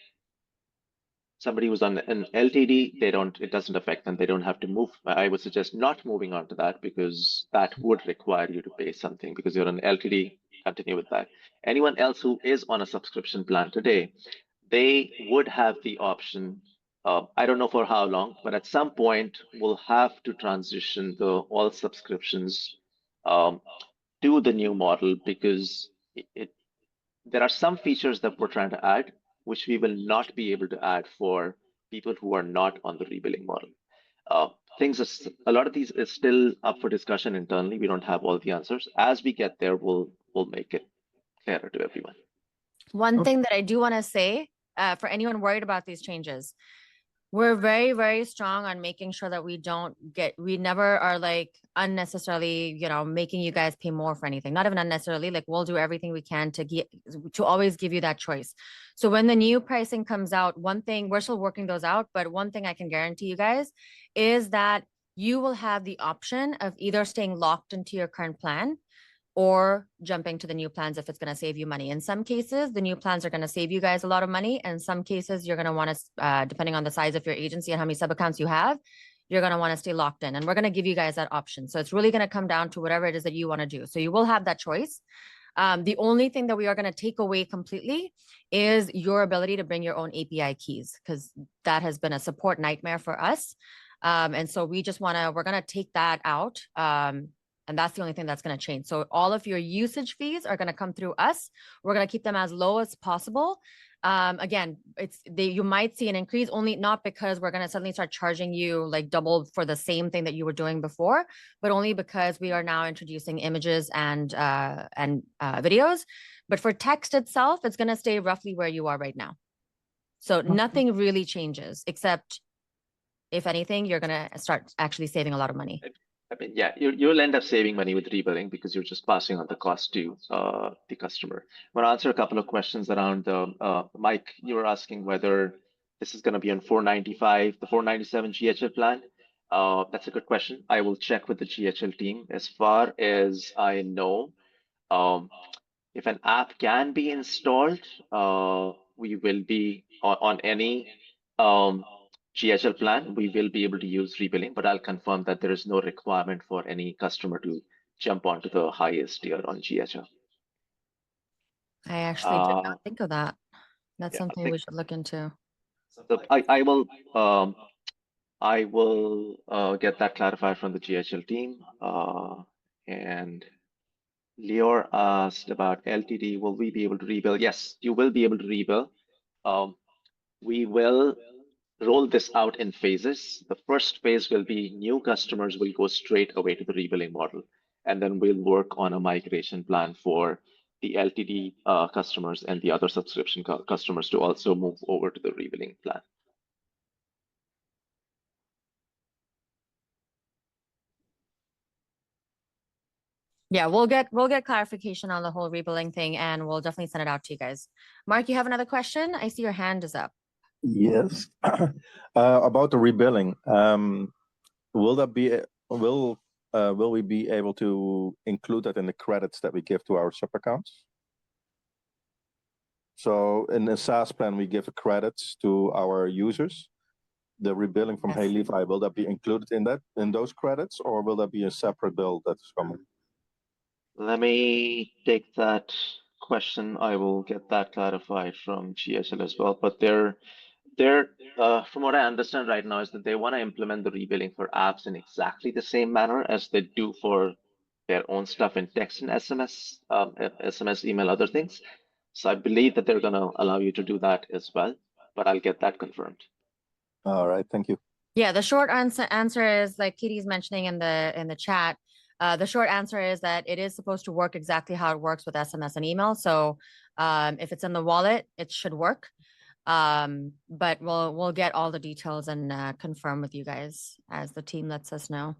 [SPEAKER 5] somebody who's on an LTD, it doesn't affect them. They don't have to move. I would suggest not moving on to that, because that would require you to pay something because you're on LTD. Continue with that. Anyone else who is on a subscription plan today, they would have the option. I don't know for how long, but at some point we'll have to transition all subscriptions to the new model, because there are some features that we're trying to add which we will not be able to add for people who are not on the rebilling model. A lot of these is still up for discussion internally. We don't have all the answers. As we get there, we'll make it clearer to everyone.
[SPEAKER 1] One thing that I do want to say for anyone worried about these changes, we're very, very strong on making sure that we never are like unnecessarily, making you guys pay more for anything. Not even unnecessarily, like we'll do everything we can to always give you that choice. So when the new pricing comes out, one thing, we're still working those out, but one thing I can guarantee you guys is that you will have the option of either staying locked into your current plan or jumping to the new plans if it's going to save you money. In some cases, the new plans are going to save you guys a lot of money. In some cases, you're going to want to, depending on the size of your agency and how many sub accounts you have, you're going to want to stay locked in. And we're going to give you guys that option. So it's really going to come down to whatever it is that you want to do. So you will have that choice. The only thing that we are going to take away completely is your ability to bring your own API keys, because that has been a support nightmare for us. And so we're going to take that out. And that's the only thing that's going to change. So all of your usage fees are going to come through us. We're going to keep them as low as possible. Again, you might see an increase, only not because we're going to suddenly start charging you like double for the same thing that you were doing before, but only because we are now introducing images and videos. But for text itself, it's going to stay roughly where you are right now. So nothing really changes, except if anything, you're going to start actually saving a lot of money.
[SPEAKER 5] I mean, yeah, you'll end up saving money with rebilling because you're just passing on the cost to the customer. I want to answer a couple of questions around Mike. You were asking whether this is going to be on 495, the 497 GHL plan. That's a good question. I will check with the GHL team. As far as I know, if an app can be installed, we will be on any GHL plan, we will be able to use rebilling, but I'll confirm that there is no requirement for any customer to jump onto the highest tier on GHL.
[SPEAKER 1] I actually did not think of that. That's
[SPEAKER 5] Yeah,
[SPEAKER 1] something we should look into.
[SPEAKER 5] So I will get that clarified from the GHL team. And Lior asked about LTD. Will we be able to rebuild? Yes, you will be able to rebuild. We will roll this out in phases. The first phase will be new customers will go straight away to the rebilling model. And then we'll work on a migration plan for the LTD customers and the other subscription customers to also move over to the rebilling plan.
[SPEAKER 1] Yeah, we'll get clarification on the whole rebilling thing, and we'll definitely send it out to you guys. Mark, you have another question? I see your hand is up.
[SPEAKER 9] Yes. About the rebilling, will we be able to include that in the credits that we give to our sub accounts? So in the SaaS plan, we give credits to our users. The rebilling from Hey Levi, will that be included in those credits, or will that be a separate bill that's coming?
[SPEAKER 5] Let me take that question. I will get that clarified from GSL as well. But they're from what I understand right now is that they want to implement the rebilling for apps in exactly the same manner as they do for their own stuff in text and SMS, SMS, email, other things. So I believe that they're going to allow you to do that as well, but I'll get that confirmed.
[SPEAKER 9] All right, thank you.
[SPEAKER 1] Yeah, the short answer is like Katie's mentioning in the chat. The short answer is that it is supposed to work exactly how it works with SMS and email. So if it's in the wallet, it should work. But we'll get all the details and confirm with you guys as the team lets us know.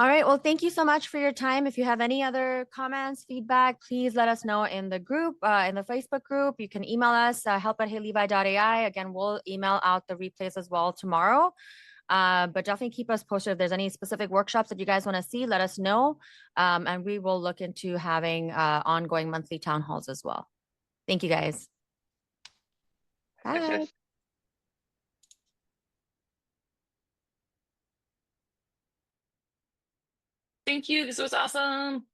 [SPEAKER 1] All right, well, thank you so much for your time. If you have any other comments, feedback, please let us know in the group, in the Facebook group. You can email us, help@heylevi.ai. Again, we'll email out the replays as well tomorrow. But definitely keep us posted. If there's any specific workshops that you guys want to see, let us know. And we will look into having ongoing monthly town halls as well. Thank you, guys. Bye.
[SPEAKER 3] Thank you. This was awesome.